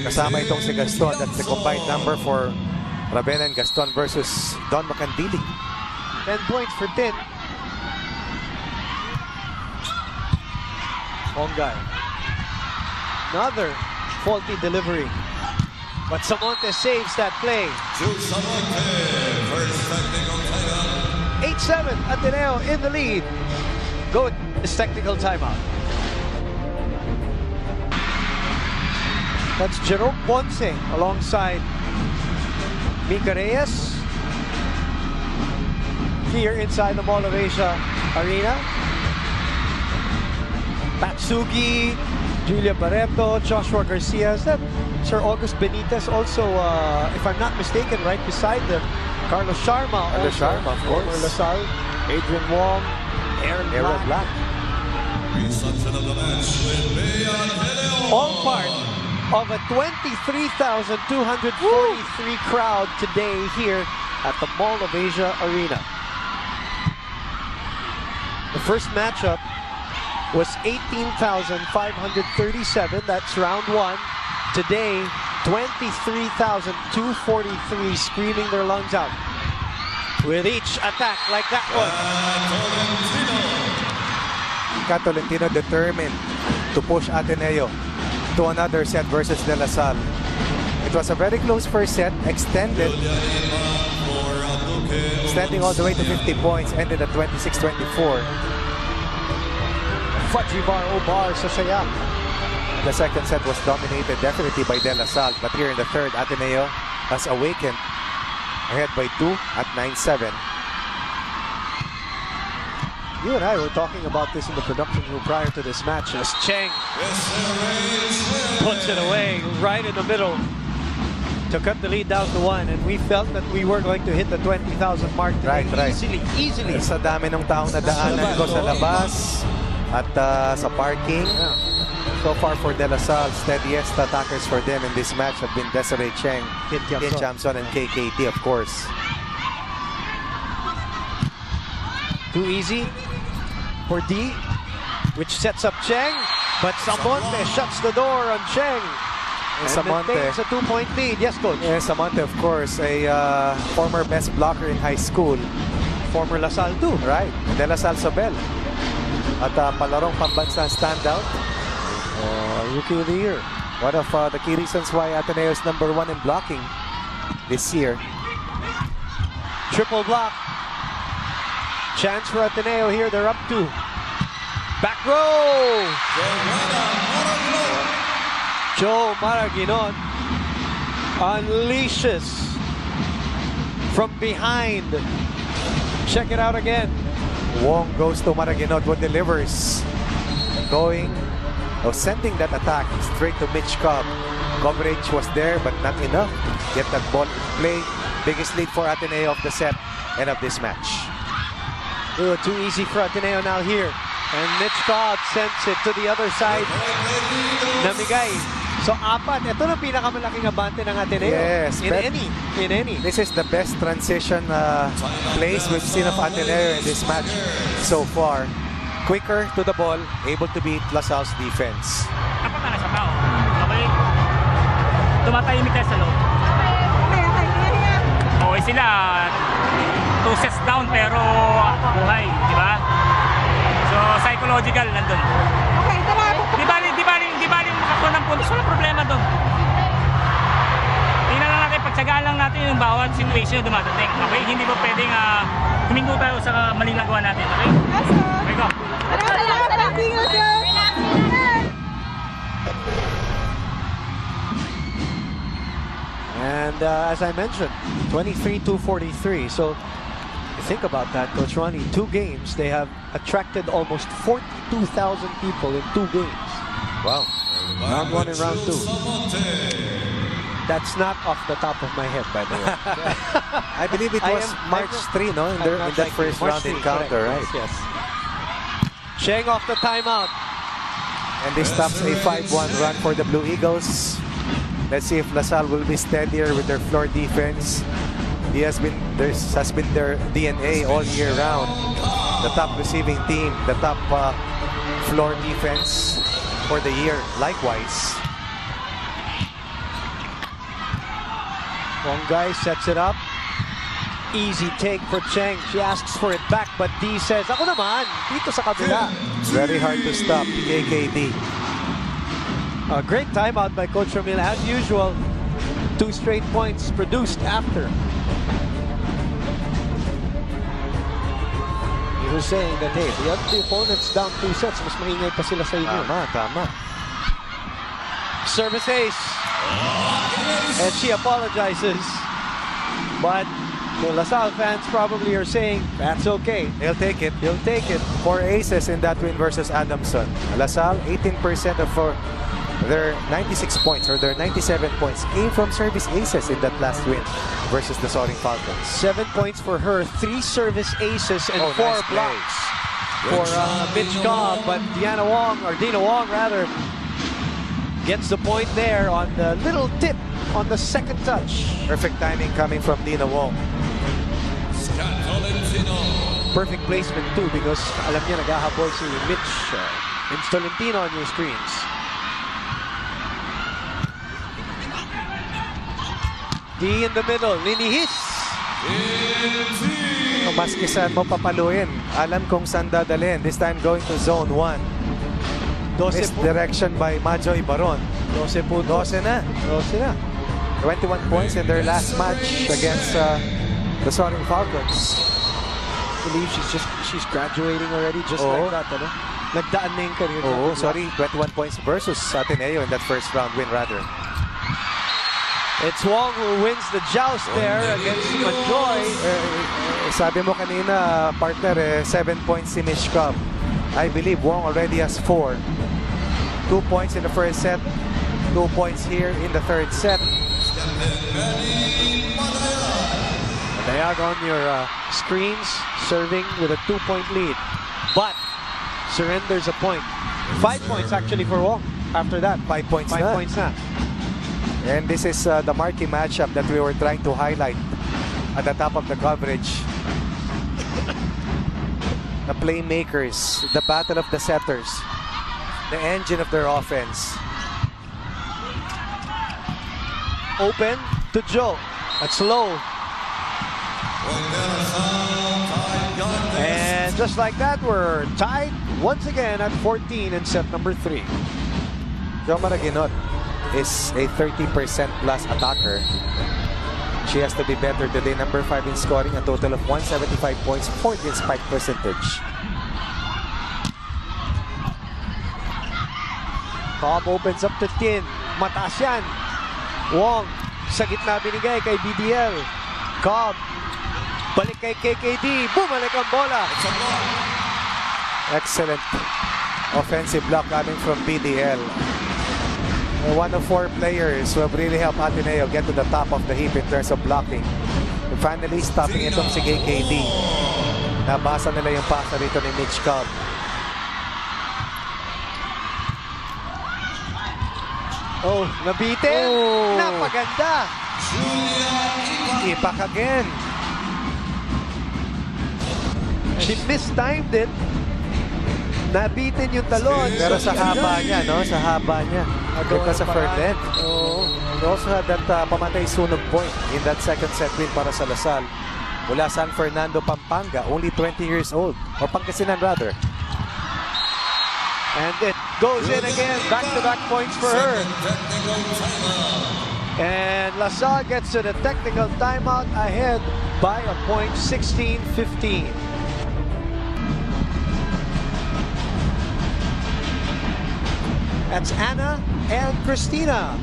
Kasama itong si Gaston. That's the combined number for Ravena and Gaston versus Don Macandili. 10 points for Tin. Ongay. Another faulty delivery. But Samonte saves that play. 8-7, Ateneo in the lead. Go with this technical timeout. That's Jerome Ponce alongside Mika Reyes. Here inside the Mall of Asia Arena. Patsugi, Julia Barreto, Joshua Garcia. Is that Sir August Benitez also, if I'm not mistaken, right beside them? Carlos Sharma. Carlos Sharma, of course. For LaSalle. Adrian Wong. Aaron Black. All part of a 23,243 crowd today here at the Mall of Asia Arena. The first matchup was 18,537. That's round one. Today, 23,243 screaming their lungs out. With each attack like that one. Tolentino determined to push Ateneo to another set versus De La Salle. It was a very close first set, extending all the way to 50 points, ended at 26-24. Fajivar Obar sa saya. The second set was dominated definitely by De La Salle, but here in the third, Ateneo has awakened, ahead by 2 at 9-7. You and I were talking about this in the production room prior to this match as Cheng puts it away right in the middle to cut the lead down to 1, and we felt that we were going to hit the 20,000 mark today. Right. Easily. Sa dami ng taong nadaanan ko sa labas at sa parking. So far for De La Salle, steadiest attackers for them in this match have been Desiree Cheng, Kin Chamson, and KKT, of course. Too easy for D, which sets up Cheng, but Samonte shuts the door on Cheng. And Samonte maintains a 2-point lead. Yes, coach. Yes, Samonte, of course, a former best blocker in high school. Former La Salle too. Right, De La Salle Sobel. At palarong pambansa standout. Rookie of the year. One of the key reasons why Ateneo is #1 in blocking this year. Triple block. Chance for Ateneo here. They're up 2. Back row. Joe Maraguinot unleashes from behind. Check it out again. Wong goes to Maraguinot, who delivers. Sending that attack straight to Mitch Cobb. Coverage was there, but not enough. Get that ball in play. Biggest lead for Ateneo of the set and of this match. Too easy for Ateneo now here. And Mitch Cobb sends it to the other side. Namigay. So 4. Ito na pinakamalaking abante ng Ateneo. Yes. In any. This is the best transition plays we've seen of Ateneo in this match so far. Quicker to the ball, able to beat La Salle's defense. Dapat na nasa tao. Okay? Tumatahimik tayo sa loob. Okay sila. 2 sets down pero buhay, di ba? So So, psychological nandun. Okay, tara. Di bali makakuha ng puntos. Wala problema doon. Tingnan lang natin, pagtsagaan lang natin yung bawat situation na dumadating. Okay? Hindi ba pwedeng humingo tayo sa maling nagawa natin. Okay? Yes, sir. Okay, go. Tara. Thank you, sir. And as I mentioned, 23-43. So you think about that, Coach Ronnie. 2 games, they have attracted almost 42,000 people in 2 games. Wow. Round 1 and round 2. That's not off the top of my head, by the way. I believe it was March 3, no? In that first round encounter, right? Yes. Cheng off the timeout. And this stops a 5-1 run for the Blue Eagles. Let's see if LaSalle will be steadier with their floor defense. This has been their DNA all year round. The top receiving team, the top floor defense for the year. Likewise. Guy sets it up. Easy take for Cheng. She asks for it back, but D says, "Ako naman, dito sa kabila." Very hard to stop, KKD. A great timeout by Coach Ramil, as usual. 2 straight points produced after. He was saying that, hey, the opponent's down 2 sets, mas maingay pa sila sa inyo. Tama. Service ace. And she apologizes. But the LaSalle fans probably are saying, that's okay. He'll take it. He'll take it. 4 aces in that win versus Adamson. LaSalle, 18% of their 96 points or their 97 points came from service aces in that last win versus the Soaring Falcons. 7 points for her, 3 service aces and 4 nice blocks for Mitch Cobb. But Dina Wong rather, gets the point there on the little tip on the second touch. Perfect timing coming from Dina Wong. Perfect placement too, because alam niya naghahabol si Mitch Tolentino on your screens. D in the middle, linihis. Maski saan mo papaluin, alam kung saan dadalhin. This time going to zone 1. Misdirection by Majoy Baron. 12 na. 21 points in their last match against the Soaring Falcons. I believe she's graduating already, just like that. Ano? Nagdaan na yung career. 21 points versus Ateneo in that first round win rather. It's Wong who wins the joust there against Majoy. Sabi mo kanina, partner, 7 points si Mitch Cobb. I believe Wong already has 4. 2 points in the first set, 2 points here in the third set. Dayag on your screens, serving with a 2-point lead, but surrenders a point. 5 points actually for Wong. After that, 5 points 5 na. points na. And this is the marquee matchup that we were trying to highlight at the top of the coverage. The playmakers, the battle of the setters, the engine of their offense. Open to Joe. That's low. And just like that, we're tied once again at 14 in set number 3. Joe Maraginot is a 30% plus attacker. She has to be better today. Number 5 in scoring, a total of 175 points, 14 spike percentage. Cobb opens up to 10. Mataas yan. Wong sa gitna binigay kay BDL. Cobb balik kay KKD. Bumalik ang bola. Excellent offensive block coming from BDL. One of 4 players who have really helped Ateneo get to the top of the heap in terms of blocking. And finally, stopping itong si KKD. Nabasa nila yung pasa rito ni Mitch Cobb. Oh, nabitin. Oh. Napaganda. Ipak again. She mistimed it. Nabitin yung talon. Pero sa haba niya, no? Sa haba niya. Because of her length. Oh. They also had that pamatay sunog point in that second set win para sa LaSalle. Mula San Fernando, Pampanga, only 20 years old. Or Pangasinan rather. And it goes in again. Back-to-back points for her. Technical timeout. And LaSalle gets to the technical timeout ahead by a point, 16-15. That's Anna and Christina.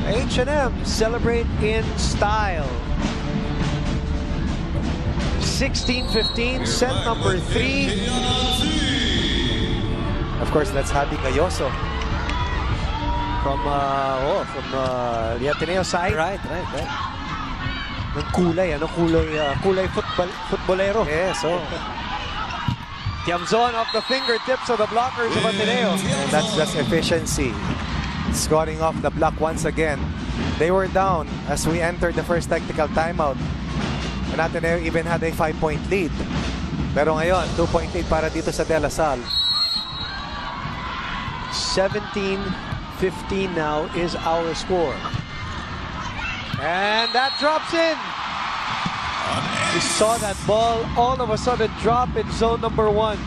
H&M celebrate in style. 16-15, set number 3. Of course, that's Habi Gayoso. From the Ateneo side. Right. Ng kulay, kulay footballero. Yes, oh. Tiamzon off the fingertips of the blockers of Ateneo. And that's efficiency. Scoring off the block once again. They were down as we entered the first technical timeout. And Ateneo even had a 5-point lead. Pero ngayon, 2.8 para dito sa De La Salle. 17-15 now is our score. And that drops in. We saw that ball all of a sudden drop in zone number 1.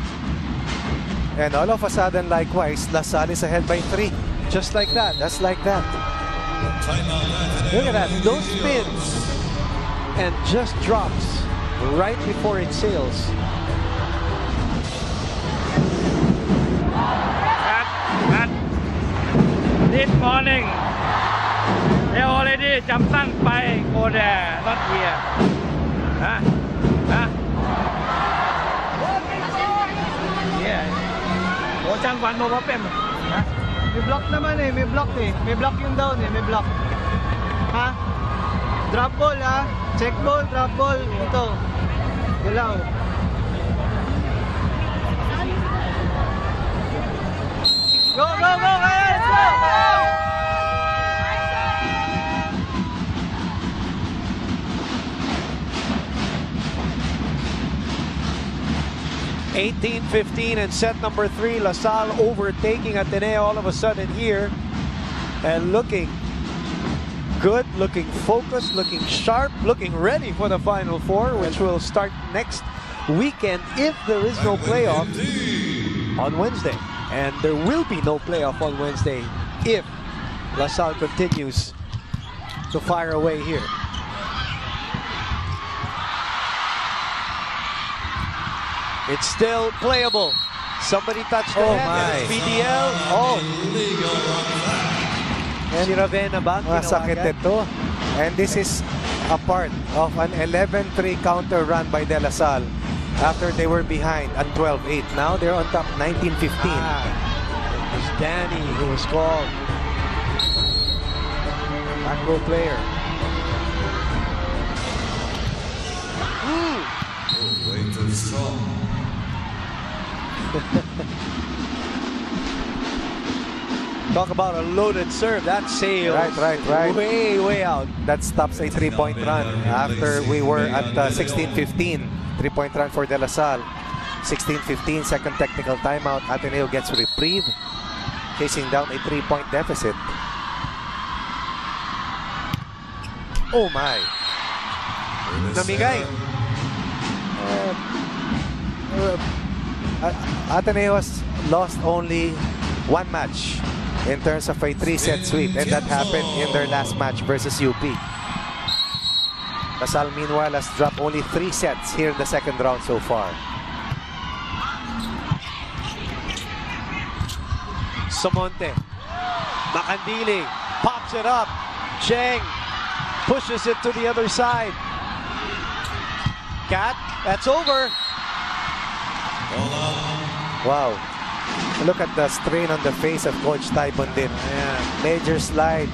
And all of a sudden, likewise, La Salle is ahead by 3. Just like that. Just like that. Look at that. No spins. And just drops right before it sails. This morning, they already jump sun by go there, not here. Huh? Yeah. O changwan mo ba, Pem? Ha? May block naman eh, may block eh. May block yung down eh, may block. Ha? Drop ball ha? Check ball, drop ball. Ito. Galaw. Go, go, go! Kaya, let's go! Go! 18-15 and set number 3. LaSalle overtaking Ateneo all of a sudden here. And looking good, looking focused, looking sharp, looking ready for the Final Four, which will start next weekend if there is no playoff on Wednesday. And there will be no playoff on Wednesday if LaSalle continues to fire away here. It's still playable. Somebody touched the head. PDL. Oh. Si Ravenna ba? Masakit ito. And this is a part of an 11-3 counter run by De La Salle after they were behind at 12-8. Now they're on top 19-15. It was Danny who was called. Back row player. Way too strong. Talk about a loaded serve. That sails. Right. Way out. That stops a 3-point run after we were at 16-15. 3-point run for De La Salle. 16-15, second technical timeout. Ateneo gets reprieve, chasing down a 3-point deficit. Oh my. Namigay. Ateneo has lost only one match in terms of a 3-set sweep, and that happened in their last match versus UP. LaSalle, meanwhile, has dropped only 3 sets here in the second round so far. Samonte. Makandili pops it up. Cheng pushes it to the other side. Cat, that's over. Wow. Look at the strain on the face of Coach Ty Bundin. Major slide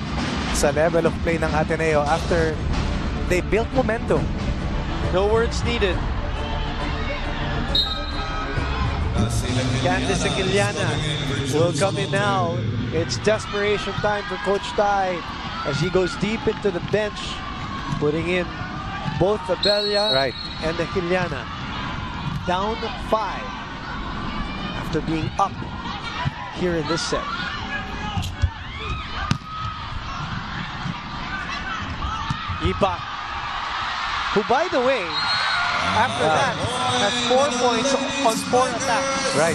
sa level of play ng Ateneo after they built momentum. No words needed. Candice Aquiliana will come in now. It's desperation time for Coach Ty as he goes deep into the bench, putting in both Abella and Aquiliana. Down 5 after being up here in this set. Ipa, who by the way, after that, has 4 points on 4 attacks. Right.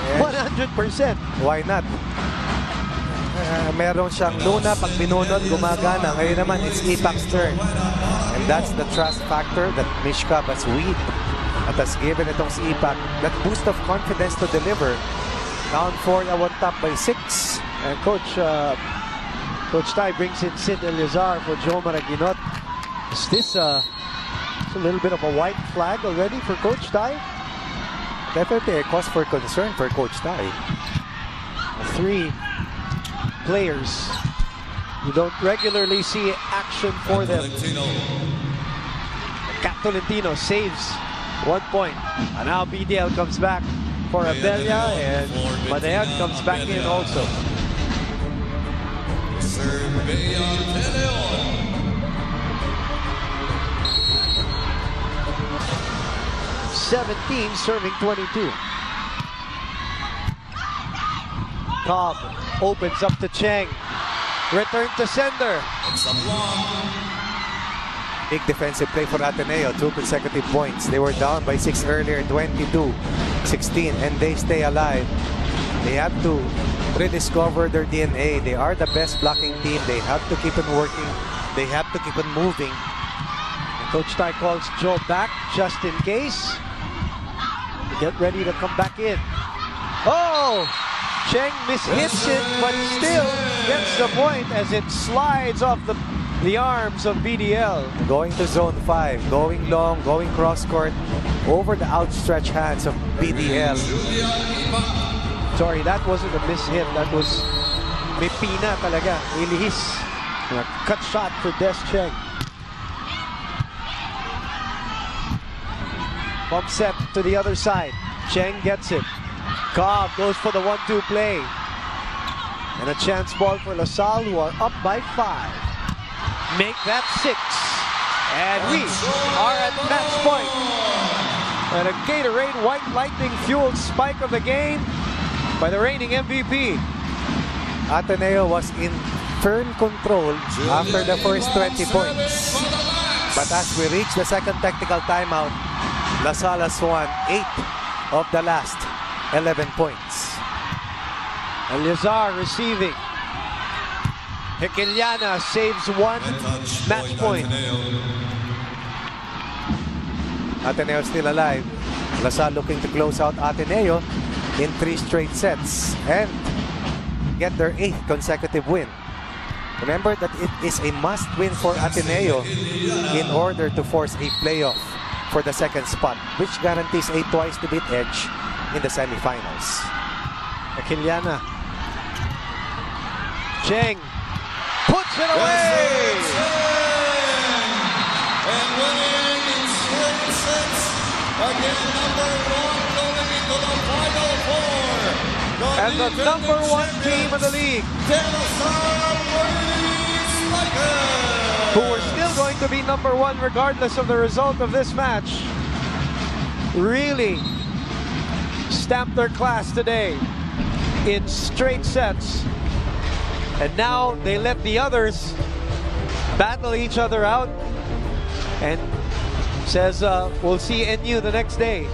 And 100%. why not? Meron siyang Luna, pag binunod, gumagana. Ngayon naman, it's Ipak's turn. And that's the trust factor that Mishka Basweed at has given itong si Ipak. That boost of confidence to deliver. Down 4, now on top by 6. And Coach Tai brings in Sid Elizar for Joe Maraginot. Is this a little bit of a white flag already for Coach Tai? Definitely a cause for concern for Coach Tai. 3 players you don't regularly see action for them. Cat Tolentino saves 1 point. And now BDL comes back for Abella, and Madayan comes back in also. Survey Ateneo. 17 serving 22. Cobb opens up to Cheng. Return to sender. It's a block. Big defensive play for Ateneo. 2 consecutive points. They were down by 6 earlier, 22-16, and they stay alive. They have to rediscover their DNA. They are the best blocking team. They have to keep on working. They have to keep on moving. Coach Tai calls Joe back just in case. Get ready to come back in. Oh! Cheng mishits it, but still gets the point as it slides off the arms of BDL. Going to zone 5, going long, going cross court, over the outstretched hands of BDL. Sorry, that wasn't a mishit. That was may pina talaga. Ilihis. A cut shot for Des Cheng. Bump set to the other side. Cheng gets it. Cobb goes for the 1-2 play. And a chance ball for LaSalle, who are up by 5. Make that 6. And we are at match point. And a Gatorade White Lightning fueled spike of the game by the reigning MVP. Ateneo was in firm control after the first 20 points. But as we reach the second technical timeout, LaSalle has won 8 of the last 11 points. Elizar receiving. Hekeliana saves 1 match point. Ateneo still alive. LaSalle looking to close out Ateneo in 3 straight sets and get their 8th consecutive win. Remember that it is a must win for Ateneo in order to force a playoff for the second spot, which guarantees a twice to beat edge in the semifinals. Hekeliana. Cheng puts it away! And winning in straight sets again, number 1 going into the final 4. And the number 1 team in the league, who are still going to be number 1 regardless of the result of this match, really stamped their class today in straight sets. And now they let the others battle each other out, and says we'll see NU the next day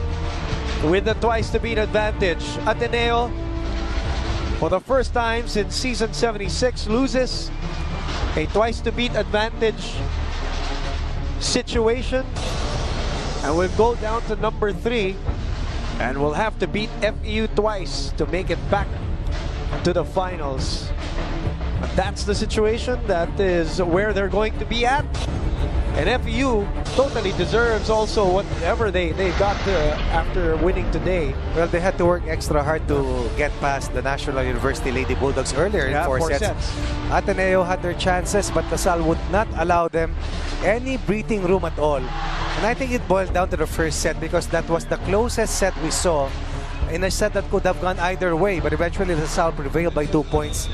with the twice to beat advantage. Ateneo, for the first time since season 76, loses a twice to beat advantage situation and will go down to number 3, and will have to beat FEU twice to make it back to the finals. But that's the situation. That is where they're going to be at. And FEU totally deserves also whatever they got after winning today. Well, they had to work extra hard to get past the National University Lady Bulldogs earlier in 4 sets. Ateneo had their chances, but LaSalle would not allow them any breathing room at all. And I think it boiled down to the first set, because that was the closest set we saw in a set that could have gone either way. But eventually LaSalle prevailed by 2 points.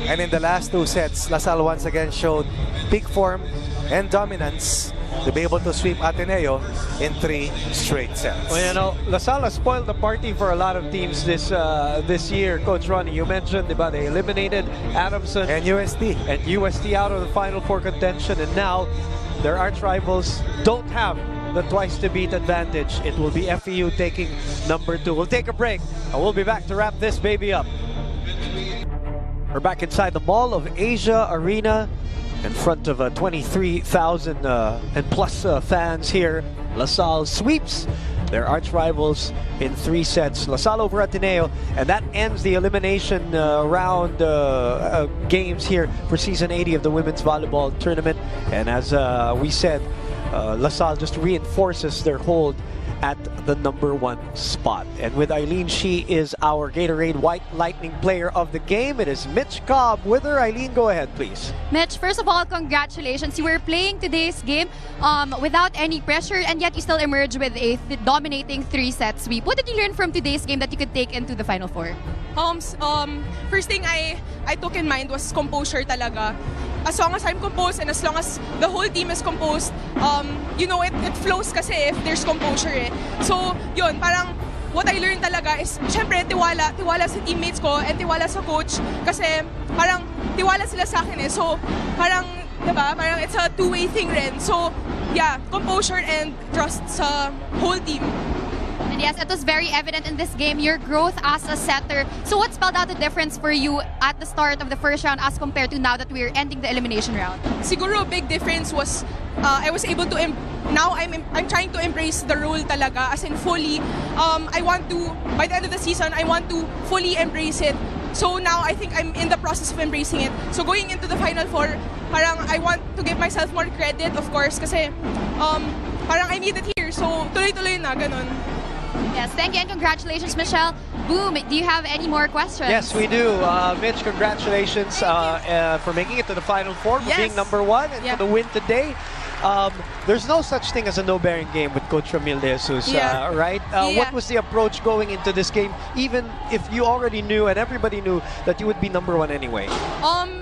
And in the last 2 sets, LaSalle once again showed peak form and dominance to be able to sweep Ateneo in 3 straight sets. Well, you know, LaSalle has spoiled the party for a lot of teams this year. Coach Ronnie, you mentioned about they eliminated Adamson and UST out of the Final Four contention, and now their arch rivals don't have the twice to beat advantage. It will be FEU taking number 2. We'll take a break and we'll be back to wrap this baby up. We're back inside the Mall of Asia Arena in front of 23,000 and plus fans here. LaSalle sweeps their arch rivals in 3 sets. LaSalle over Ateneo, and that ends the elimination round games here for season 80 of the women's volleyball tournament. And as we said, LaSalle just reinforces their hold at the number 1 spot. And with Eileen, she is our Gatorade White Lightning player of the game. It is Mitch Cobb with her. Eileen, go ahead, please. Mitch, first of all, congratulations. You were playing today's game without any pressure, and yet you still emerged with a dominating 3-set sweep. What did you learn from today's game that you could take into the Final Four? First thing I took in mind was composure talaga. As long as I'm composed and as long as the whole team is composed, it flows kasi if there's composure eh. So, yun, parang what I learned talaga is, syempre, tiwala sa teammates ko and tiwala sa coach kasi parang tiwala sila sa akin eh. So, parang, diba, parang it's a two-way thing rin. So, yeah, composure and trust sa whole team. And yes, it was very evident in this game, your growth as a setter. So what spelled out the difference for you at the start of the first round as compared to now that we're ending the elimination round? Siguro a big difference was I was able to now I'm trying to embrace the role talaga, as in fully. I want to, by the end of the season, I want to fully embrace it. So now I think I'm in the process of embracing it. So going into the Final Four, parang I want to give myself more credit, of course, kasi parang I need it here. So tuloy-tuloy na, ganun. Yes, thank you and congratulations, Michelle. Boom, do you have any more questions? Yes, we do. Mitch, congratulations for making it to the Final Four, for being number 1, and for the win today. There's no such thing as a no-bearing game with Coach Ramil De Jesus, right? What was the approach going into this game, even if you already knew and everybody knew that you would be number 1 anyway?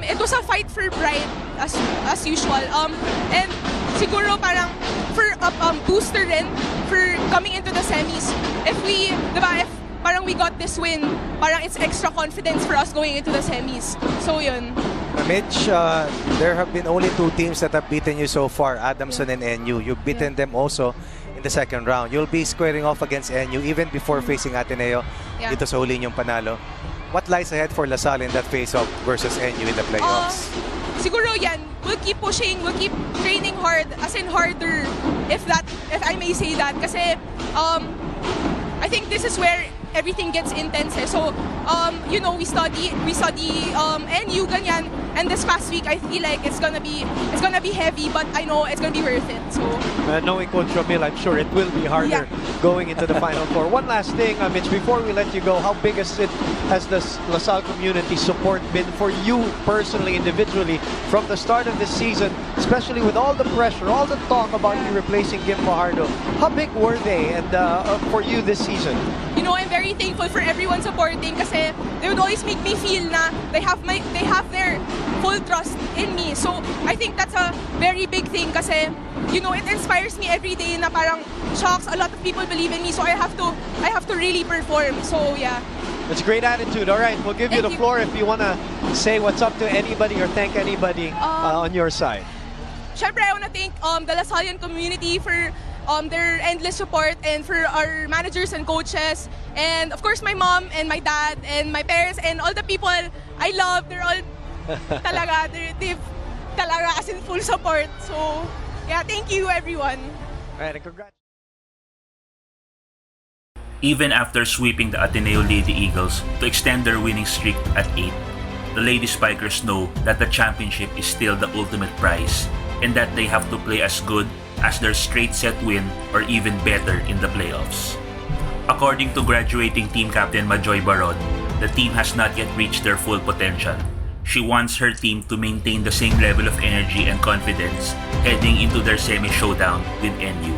It was a fight for pride, as usual. And siguro parang for booster rin for coming into the semis. If parang we got this win, parang it's extra confidence for us going into the semis. So yun. Mitch, there have been only 2 teams that have beaten you so far, Adamson and NU. You've beaten them also in the second round. You'll be squaring off against NU even before facing Ateneo. Dito sa huli niyong panalo. What lies ahead for LaSalle in that face-off versus NU in the playoffs? Siguro yan, we'll keep pushing, we'll keep training hard, as in harder, if I may say that. Kasi I think this is where everything gets intense eh. So, we study NU ganyan, and this past week I feel like it's gonna be heavy, but I know it's gonna be worth it. So, knowing Coach Ramil, I'm sure it will be harder going into the Final Four. One last thing, Mitch, before we let you go, how big has the LaSalle community support been for you personally, individually, from the start of this season, especially with all the pressure, all the talk about you replacing Kim Fajardo? How big were they and for you this season? I'm very thankful for everyone supporting kasi they would always make me feel na they have their full trust in me. So I think that's a very big thing kasi it inspires me every day na parang shocks, a lot of people believe in me, so I have to really perform. So yeah. It's a great attitude. All right, we'll give you the floor if you want to say what's up to anybody or thank anybody on your side. Syempre, I want to thank the LaSallian community for their endless support, and for our managers and coaches, and of course my mom and my dad and my parents and all the people I love. They're all talaga, they've talaga as in full support. So yeah, thank you everyone. All right, and congrats. Even after sweeping the Ateneo Lady Eagles to extend their winning streak at 8, the Lady Spikers know that the championship is still the ultimate prize, and that they have to play as good as their straight set win or even better in the playoffs. According to graduating team captain Majoy Baron, the team has not yet reached their full potential. She wants her team to maintain the same level of energy and confidence heading into their semi-showdown with NU.